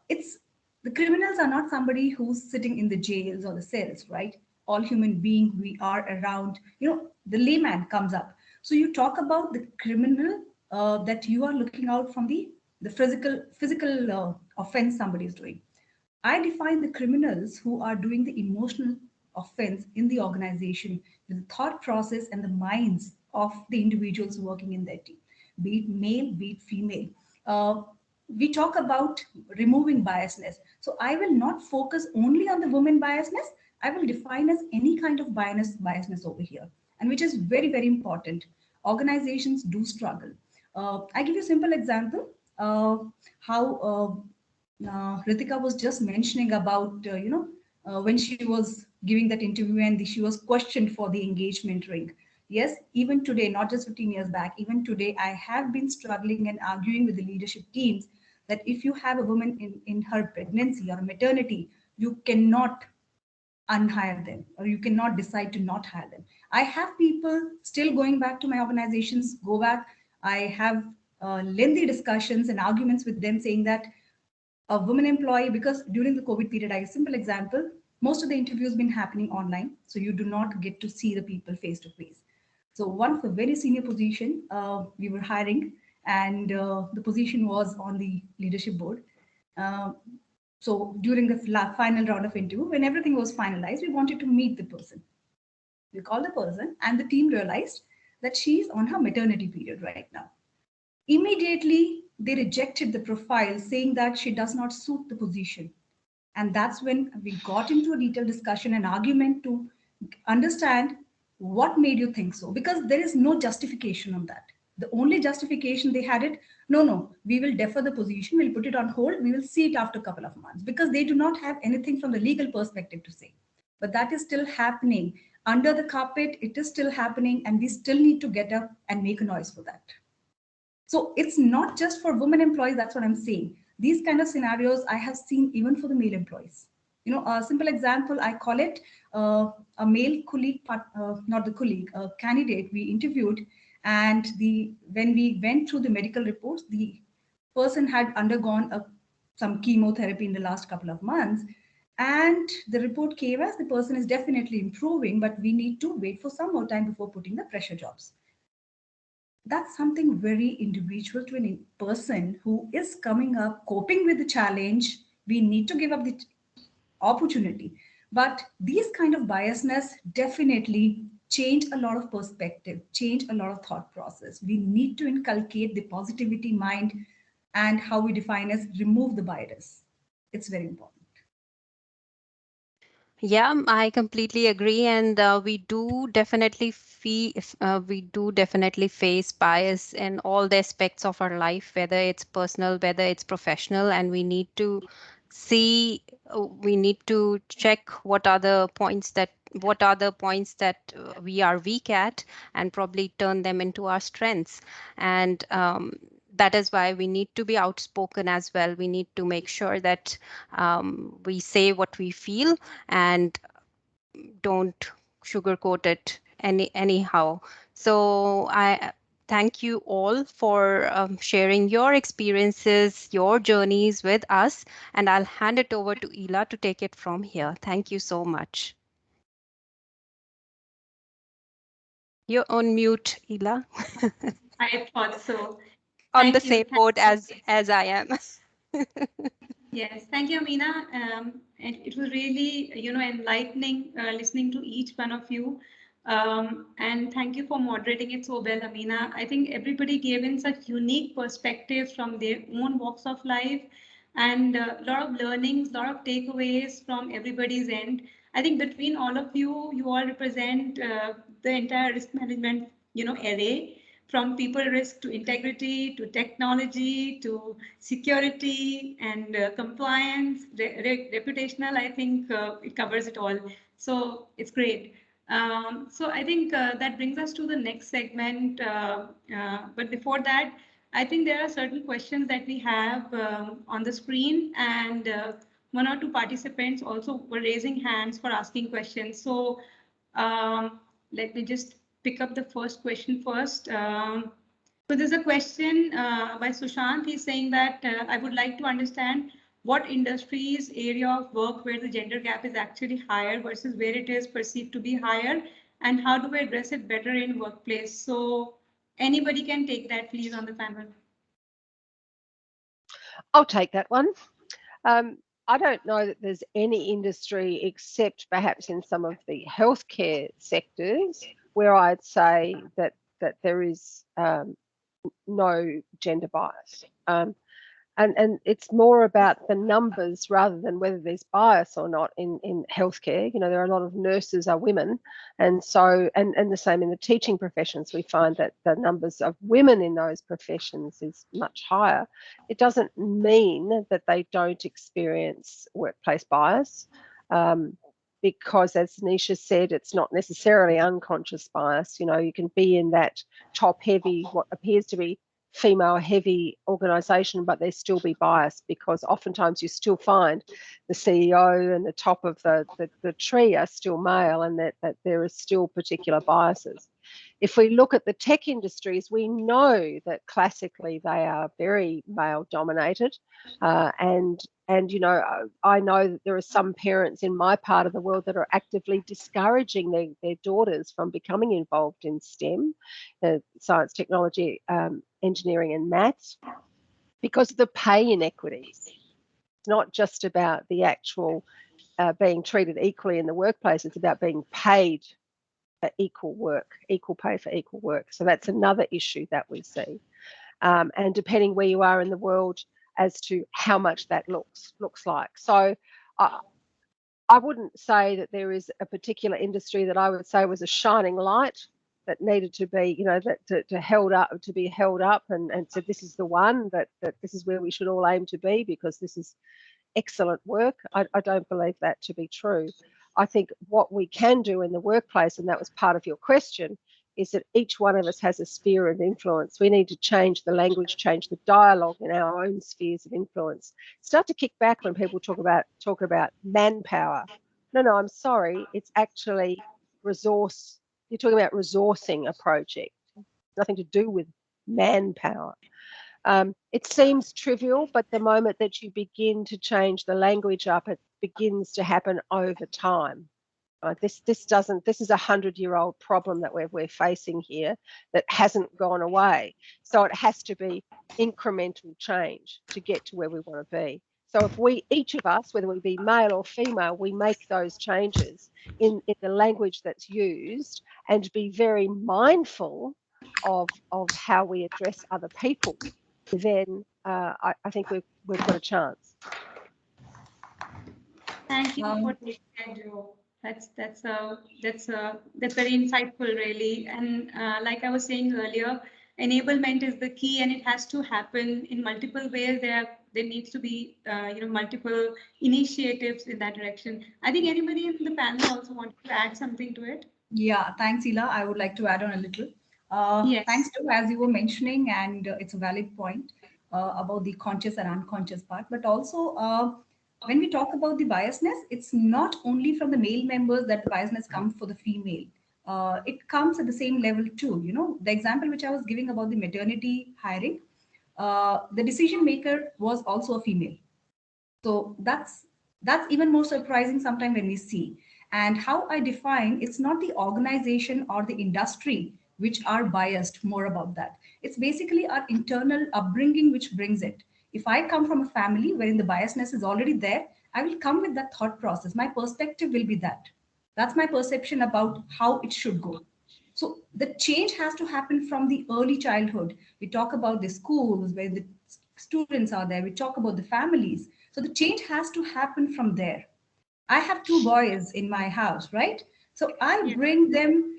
It's the criminals are not somebody who's sitting in the jails or the cells, right? All human beings, we are around. The layman comes up. So you talk about the criminal that you are looking out from the physical offense somebody is doing. I define the criminals who are doing the emotional offense in the organization with the thought process and the minds of the individuals working in their team, be it male, be it female. We talk about removing biasness. So I will not focus only on the women biasness. I will define as any kind of biasness over here, and which is very, very important. Organizations do struggle. I give you a simple example. How Ritika was just mentioning about, when she was giving that interview and she was questioned for the engagement ring. Yes, even today, not just 15 years back, even today, I have been struggling and arguing with the leadership teams that if you have a woman in her pregnancy or maternity, you cannot unhire them, or you cannot decide to not hire them. I have people still going back to my organizations, go back. I have lengthy discussions and arguments with them saying that a woman employee, because during the COVID period, I simple example, most of the interviews been happening online, so you do not get to see the people face to face. So one of the very senior position we were hiring, and the position was on the leadership board. So during the final round of interview, when everything was finalized, we wanted to meet the person. We called the person, and the team realized that she's on her maternity period right now. Immediately, they rejected the profile, saying that she does not suit the position. And that's when we got into a detailed discussion and argument to understand what made you think so, because there is no justification on that. The only justification they had it, no, we will defer the position, we'll put it on hold, we will see it after a couple of months, because they do not have anything from the legal perspective to say. But that is still happening. Under the carpet, it is still happening, and we still need to get up and make a noise for that. So it's not just for women employees, that's what I'm saying. These kind of scenarios I have seen even for the male employees. You know, a simple example, I call it a male colleague, not the colleague, a candidate we interviewed, and when we went through the medical reports, the person had undergone some chemotherapy in the last couple of months, and the report came as the person is definitely improving, but we need to wait for some more time before putting the pressure jobs. That's something very individual to a person who is coming up, coping with the challenge. We need to give up the opportunity. But these kind of biasness definitely change a lot of perspective, change a lot of thought process. We need to inculcate the positivity mind, and how we define as remove the bias. It's very important. Yeah, I completely agree, and we do definitely face bias in all the aspects of our life, whether it's personal, whether it's professional, and we need to check what are the points that we are weak at, and probably turn them into our strengths. And that is why we need to be outspoken as well. We need to make sure that we say what we feel and don't sugarcoat it anyhow. So I thank you all for sharing your experiences, your journeys with us, and I'll hand it over to Ela to take it from here. Thank you so much. You're on mute, Ela. I thought so. On Thank the you. same boat as I am. Yes, thank you, Amina. It was really, enlightening listening to each one of you. And thank you for moderating it so well, Amina. I think everybody gave in such unique perspectives from their own walks of life, and a lot of learnings, a lot of takeaways from everybody's end. I think between all of you, you all represent the entire risk management, array, from people risk to integrity to technology to security and compliance, reputational. I think it covers it all. So it's great. So I think that brings us to the next segment. But before that, I think there are certain questions that we have on the screen, and one or two participants also were raising hands for asking questions. So let me just pick up the first question first. So there's a question by Sushant. He's saying that I would like to understand what industries, area of work where the gender gap is actually higher versus where it is perceived to be higher, and how do we address it better in workplace? So anybody can take that, please, on the panel. I'll take that one. I don't know that there's any industry except perhaps in some of the healthcare sectors where I'd say that there is no gender bias. And it's more about the numbers rather than whether there's bias or not in healthcare. You know, there are a lot of nurses are women, and so and the same in the teaching professions. We find that the numbers of women in those professions is much higher. It doesn't mean that they don't experience workplace bias, because as Nisha said, it's not necessarily unconscious bias. You know, you can be in that top heavy, what appears to be female heavy organization, but there still be bias, because oftentimes you still find the CEO and the top of the tree are still male, and that there are still particular biases. If we look at the tech industries, we know that classically they are very male dominated, and you know, I know that there are some parents in my part of the world that are actively discouraging their daughters from becoming involved in STEM, science, technology, engineering and maths, because of the pay inequities. It's not just about the actual being treated equally in the workplace, it's about being paid for equal work, equal pay for equal work. So that's another issue that we see. And depending where you are in the world as to how much that looks like. So I wouldn't say that there is a particular industry that I would say was a shining light that needed to be, you know, that to be held up and said this is the one, that this is where we should all aim to be because this is excellent work. I don't believe that to be true. I think what we can do in the workplace, and that was part of your question, is that each one of us has a sphere of influence. We need to change the language, change the dialogue in our own spheres of influence. Start to kick back when people talk about manpower. No, I'm sorry. It's actually resource. You're talking about resourcing a project. Nothing to do with manpower. It seems trivial, but the moment that you begin to change the language up, it begins to happen over time. This is a 100-year-old problem that we're facing here that hasn't gone away. So it has to be incremental change to get to where we want to be. So if each of us, whether we be male or female, we make those changes in the language that's used and be very mindful of how we address other people, then I think we've got a chance. Thank you for taking that, Joe. That's very insightful, really. And like I was saying earlier, enablement is the key, and it has to happen in multiple ways. There needs to be multiple initiatives in that direction. I think anybody in the panel also wanted to add something to it. Yeah, thanks, Ela. I would like to add on a little. Yes. Thanks to, as you were mentioning, and it's a valid point about the conscious and unconscious part, but also when we talk about the biasness, it's not only from the male members that the biasness comes for the female. It comes at the same level too. You know, the example which I was giving about the maternity hiring, the decision maker was also a female. So that's even more surprising sometimes when we see. And how I define, it's not the organization or the industry which are biased more about that. It's basically our internal upbringing which brings it. If I come from a family wherein the biasness is already there, I will come with that thought process. My perspective will be that. That's my perception about how it should go. So the change has to happen from the early childhood. We talk about the schools where the students are there. We talk about the families. So the change has to happen from there. I have 2 boys in my house, right? So I bring them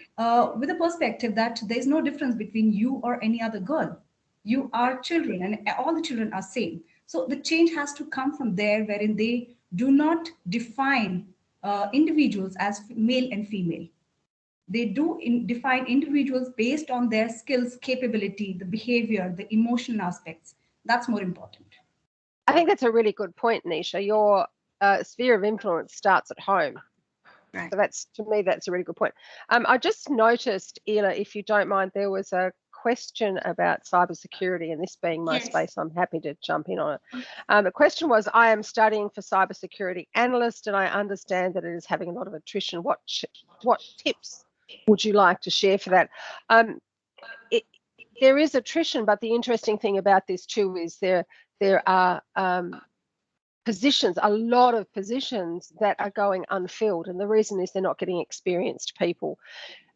with a perspective that there's no difference between you or any other girl. You are children and all the children are same. So the change has to come from there, wherein they do not define individuals as male and female. They do define individuals based on their skills, capability, the behavior, the emotional aspects. That's more important. I think that's a really good point, Nisha. Your sphere of influence starts at home. Right. So to me, that's a really good point. I just noticed, Ela, if you don't mind, there was a question about cybersecurity, and this being my space, I'm happy to jump in on it. The question was, I am studying for cybersecurity analyst, and I understand that it is having a lot of attrition. What tips would you like to share for that? There is attrition, but the interesting thing about this too is there are positions, a lot of positions that are going unfilled, and the reason is they're not getting experienced people.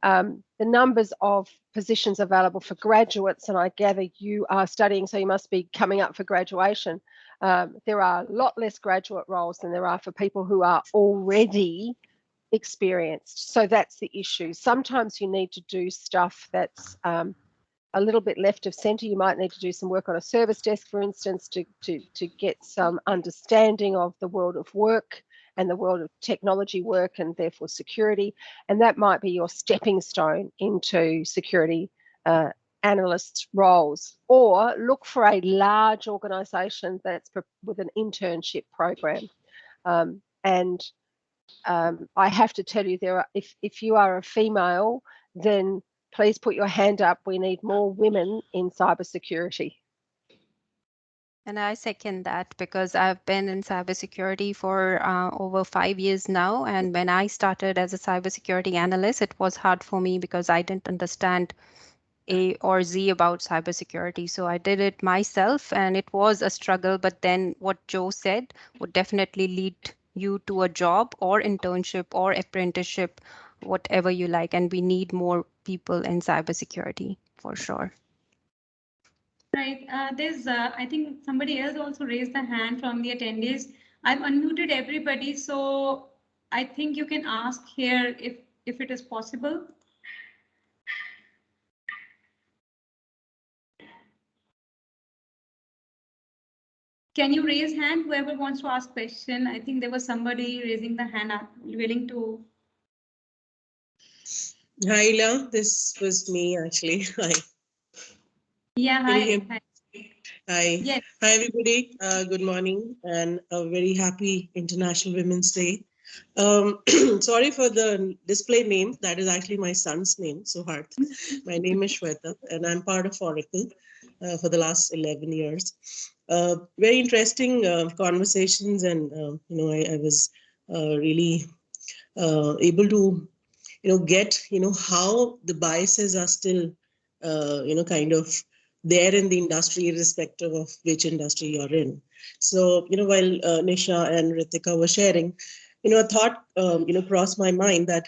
The numbers of positions available for graduates, and I gather you are studying, so you must be coming up for graduation. There are a lot less graduate roles than there are for people who are already experienced. So that's the issue. Sometimes you need to do stuff that's a little bit left of centre. You might need to do some work on a service desk, for instance, to get some understanding of the world of work and the world of technology work and therefore security. And that might be your stepping stone into security analyst roles. Or look for a large organisation that's with an internship program. I have to tell you, if you are a female, then please put your hand up. We need more women in cybersecurity. And I second that, because I've been in cybersecurity for over 5 years now. And when I started as a cybersecurity analyst, it was hard for me because I didn't understand A or Z about cybersecurity. So I did it myself, and it was a struggle. But then what Joe said would definitely lead you to a job or internship or apprenticeship, whatever you like. And we need more people in cybersecurity for sure. Right. There's, I think somebody else also raised the hand from the attendees. I've unmuted everybody, so I think you can ask here if it is possible. Can you raise hand, whoever wants to ask question? I think there was somebody raising the hand up, willing to. Hi, La. This was me actually. Hi. Yeah, Can you hear hi. me? Hi. Yes. Hi, everybody. Good morning and a very happy International Women's Day. Sorry for the display name. That is actually my son's name, Suharth. My name is Shweta, and I'm part of Oracle for the last 11 years. Very interesting conversations, and I was really able to get how the biases are still kind of there in the industry, irrespective of which industry you're in. So while Nisha and Ritika were sharing, a thought crossed my mind that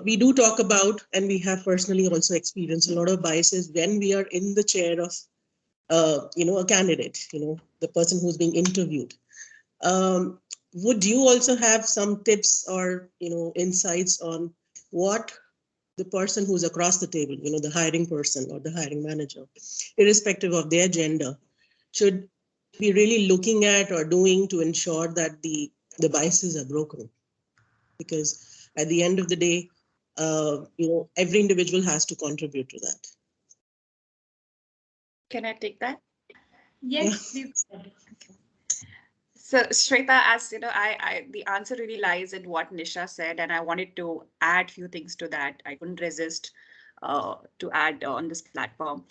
we do talk about, and we have personally also experienced a lot of biases when we are in the chair of a candidate, the person who's being interviewed. Would you also have some tips or insights on what the person who's across the table, the hiring person or the hiring manager, irrespective of their gender, should be really looking at or doing to ensure that the biases are broken? Because at the end of the day, every individual has to contribute to that. Can I take that? Yes, Yeah. please. So Shweta, as you know, the answer really lies in what Nisha said, and I wanted to add few things to that. I couldn't resist to add on this platform.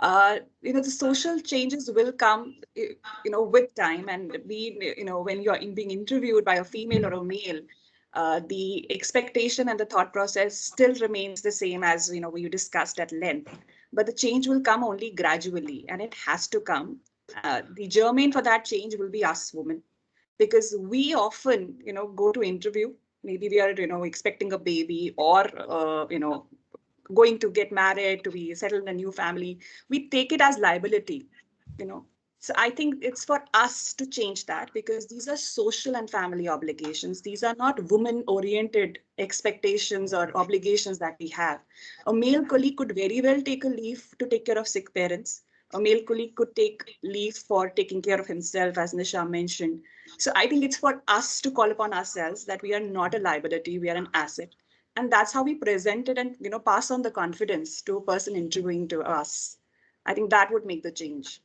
The social changes will come, with time, and when you're being interviewed by a female or a male, the expectation and the thought process still remains the same as we discussed at length. But the change will come only gradually, and it has to come. The germane for that change will be us women, because we often go to interview, maybe we are expecting a baby, or going to get married, to be settled in a new family. We take it as liability, so I think it's for us to change that, because these are social and family obligations. These are not women oriented expectations or obligations that we have. A male colleague could very well take a leave to take care of sick parents. A male colleague could take leave for taking care of himself, as Nisha mentioned. So I think it's for us to call upon ourselves that we are not a liability, we are an asset. And that's how we present it, and pass on the confidence to a person interviewing to us. I think that would make the change.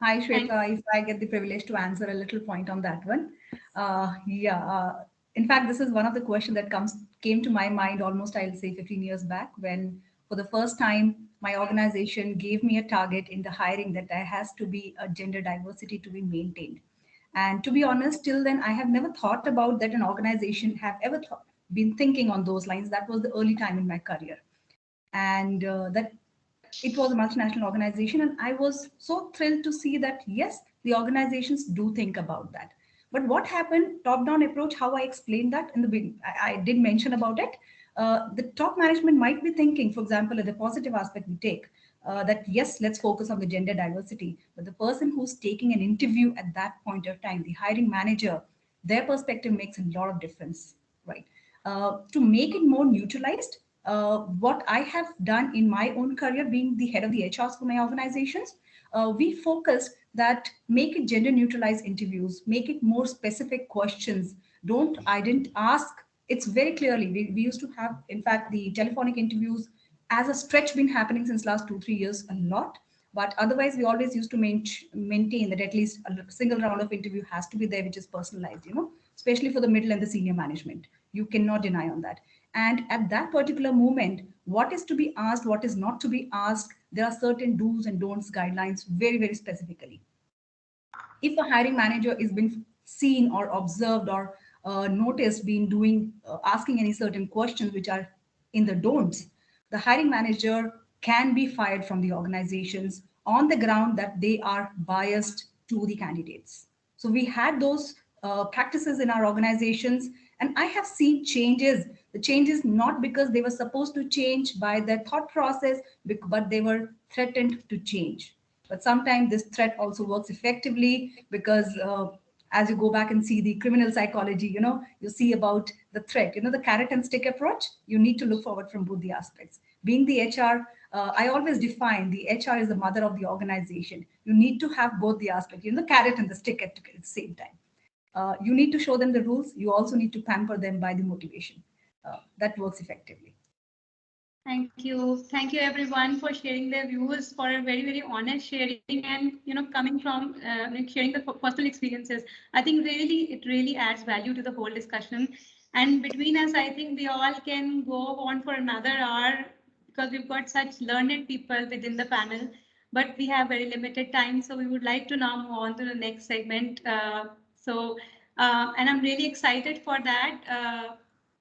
Hi, Shweta. If I get the privilege to answer a little point on that one. In fact, this is one of the questions that came to my mind almost, I'll say, 15 years back, when for the first time, my organization gave me a target in the hiring that there has to be a gender diversity to be maintained. And to be honest, till then, I have never thought about that an organization have ever been thinking on those lines. That was the early time in my career. And that it was a multinational organization, and I was so thrilled to see that yes, the organizations do think about that. But what happened, top down approach, how I explained that in the beginning, I did mention about it. The top management might be thinking, for example, at the positive aspect we take, that yes, let's focus on the gender diversity, but the person who's taking an interview at that point of time, the hiring manager, their perspective makes a lot of difference, right? To make it more neutralized, what I have done in my own career, being the head of the HRs for my organizations, we focused that make it gender neutralized interviews, make it more specific questions. I didn't ask. It's very clearly, we used to have, in fact, the telephonic interviews as a stretch been happening since last 2-3 years a lot. But otherwise, we always used to maintain that at least a single round of interview has to be there, which is personalized, especially for the middle and the senior management. You cannot deny on that. And at that particular moment, what is to be asked, what is not to be asked, there are certain do's and don'ts guidelines very, very specifically. If a hiring manager is being seen or observed or noticed being doing asking any certain questions which are in the don'ts, the hiring manager can be fired from the organizations on the ground that they are biased to the candidates. So we had those practices in our organizations, and I have seen changes. The changes not because they were supposed to change by their thought process, but they were threatened to change. But sometimes this threat also works effectively because as you go back and see the criminal psychology, you see about the threat, the carrot and stick approach. You need to look forward from both the aspects. Being the HR, I always define the HR is the mother of the organization. You need to have both the aspects, the carrot and the stick at the same time. You need to show them the rules. You also need to pamper them by the motivation. That works effectively. Thank you. Thank you everyone for sharing their views, for a very, very honest sharing and, coming from sharing the personal experiences. I think it really adds value to the whole discussion. And between us, I think we all can go on for another hour because we've got such learned people within the panel, but we have very limited time. So we would like to now move on to the next segment. And I'm really excited for that.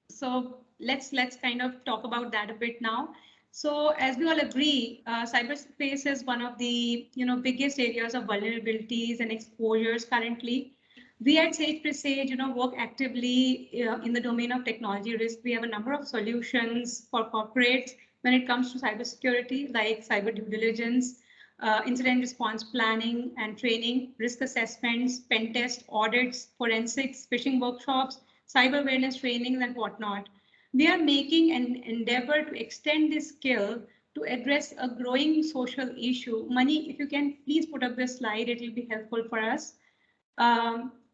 So let's kind of talk about that a bit now. So as we all agree, cyberspace is one of the biggest areas of vulnerabilities and exposures currently. We at SagePresage work actively in the domain of technology risk. We have a number of solutions for corporates when it comes to cybersecurity, like cyber due diligence, incident response planning and training, risk assessments, pen test audits, forensics, phishing workshops, cyber awareness trainings and whatnot. We are making an endeavor to extend this skill to address a growing social issue. Mani, if you can please put up this slide, it will be helpful for us.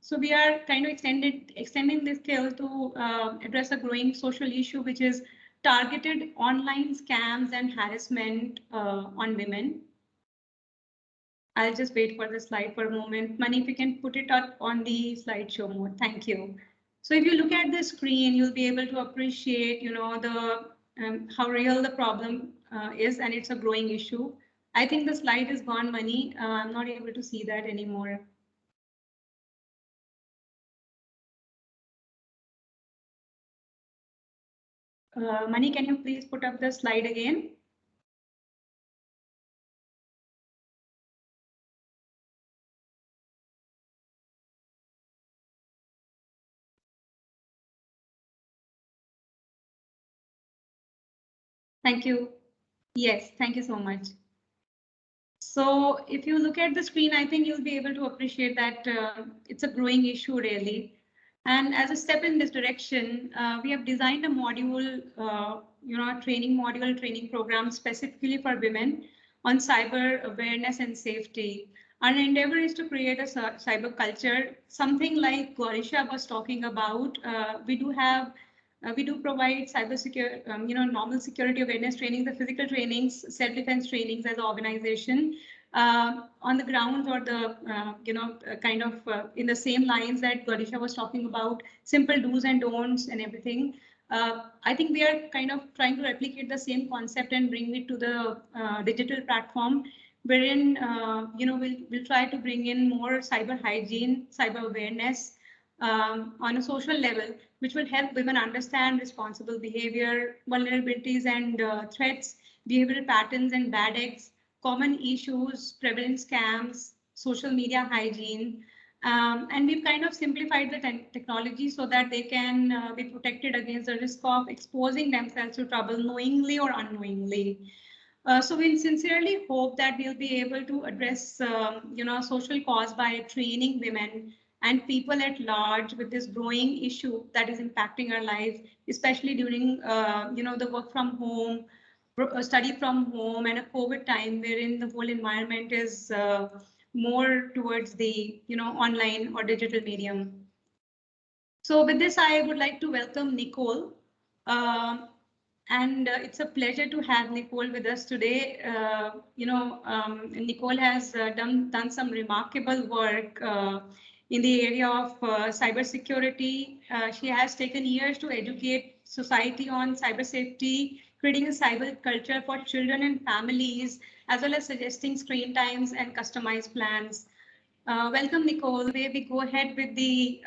So we are kind of extending this skill to address a growing social issue, which is targeted online scams and harassment on women. I'll just wait for the slide for a moment. Mani, if you can put it up on the slideshow mode. Thank you. So if you look at the screen, you'll be able to appreciate, how real the problem is, and it's a growing issue. I think the slide is gone, Mani. I'm not able to see that anymore. Mani, can you please put up the slide again? Thank you. Yes, thank you so much. So if you look at the screen, I think you'll be able to appreciate that it's a growing issue really. And as a step in this direction, we have designed a module, a training program specifically for women on cyber awareness and safety. Our endeavor is to create a cyber culture, something like Gaurisha was talking about. We do provide cyber security, normal security awareness training, the physical trainings, self-defense trainings as an organization on the ground, or the, kind of in the same lines that Gaurisha was talking about, simple do's and don'ts and everything. I think we are kind of trying to replicate the same concept and bring it to the digital platform, wherein, we'll try to bring in more cyber hygiene, cyber awareness, on a social level, which will help women understand responsible behavior, vulnerabilities and threats, behavioral patterns and bad eggs, common issues, prevalent scams, social media hygiene. And we've kind of simplified the technology so that they can be protected against the risk of exposing themselves to trouble knowingly or unknowingly. So we sincerely hope that we'll be able to address, social cause by training women and people at large with this growing issue that is impacting our lives, especially during, the work from home, study from home, and a COVID time wherein the whole environment is more towards the, online or digital medium. So with this, I would like to welcome Nicole. And it's a pleasure to have Nicole with us today. Nicole has done some remarkable work in the area of cybersecurity. She has taken years to educate society on cyber safety, creating a cyber culture for children and families, as well as suggesting screen times and customized plans. Welcome, Nicole. May we go ahead with the,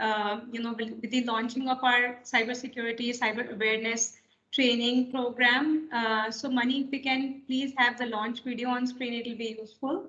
with the launching of our cybersecurity, cyber awareness training program. So Mani, if we can please have the launch video on screen, it will be useful.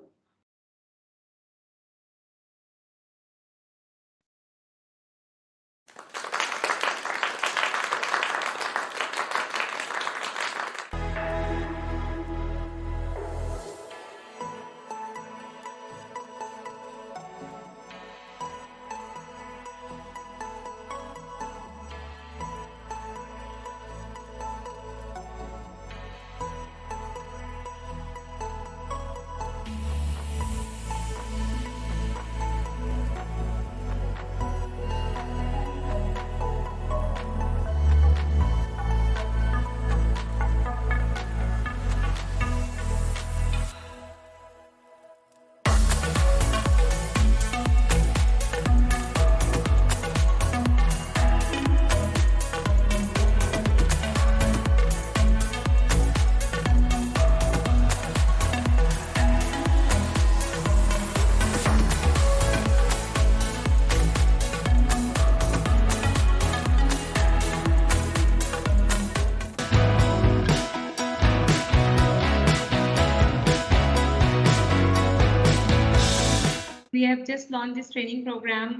we have just launched this training program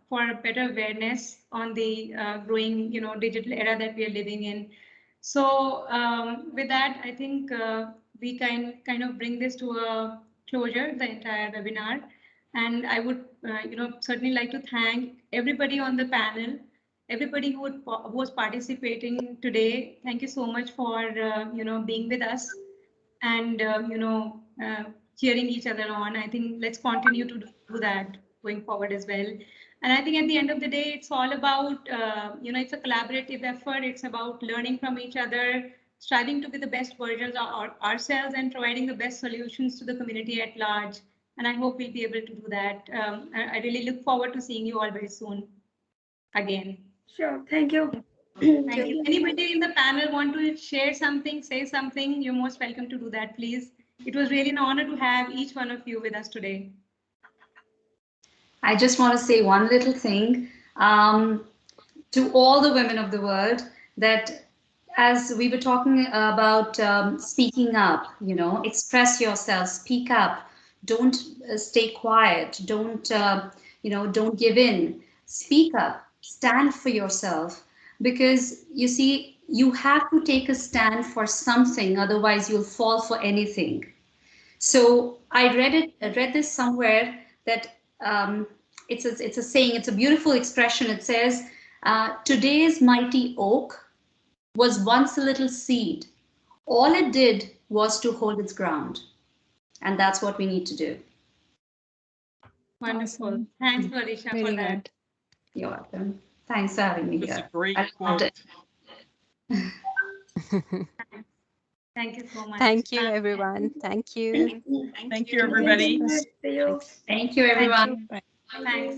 for better awareness on the growing, digital era that we are living in. So with that, I think we can kind of bring this to a closure, the entire webinar. And I would, certainly like to thank everybody on the panel, everybody who was participating today. Thank you so much for, being with us and, cheering each other on. I think let's continue to do that going forward as well. And I think at the end of the day, it's all about, it's a collaborative effort. It's about learning from each other, striving to be the best versions of ourselves and providing the best solutions to the community at large. And I hope we'll be able to do that. I really look forward to seeing you all very soon again. Sure. Thank you. Thank you. Anybody in the panel want to share something, say something? You're most welcome to do that, please. It was really an honor to have each one of you with us today. I just want to say one little thing to all the women of the world, that as we were talking about speaking up, express yourself, speak up, don't stay quiet, don't give in, speak up, stand for yourself, because you see, you have to take a stand for something, otherwise you'll fall for anything. So I read this somewhere that it's a saying, it's a beautiful expression. It says, today's mighty oak was once a little seed. All it did was to hold its ground. And that's what we need to do. Wonderful. Awesome. Thanks, Gaurisha, for that. You're welcome. Thanks for having me It's here. a great I loved quote. it. Thank you so much. Thank you, everyone. Thank you. Thank you, everybody. See you. Thank you, everyone. Thank you. Thanks.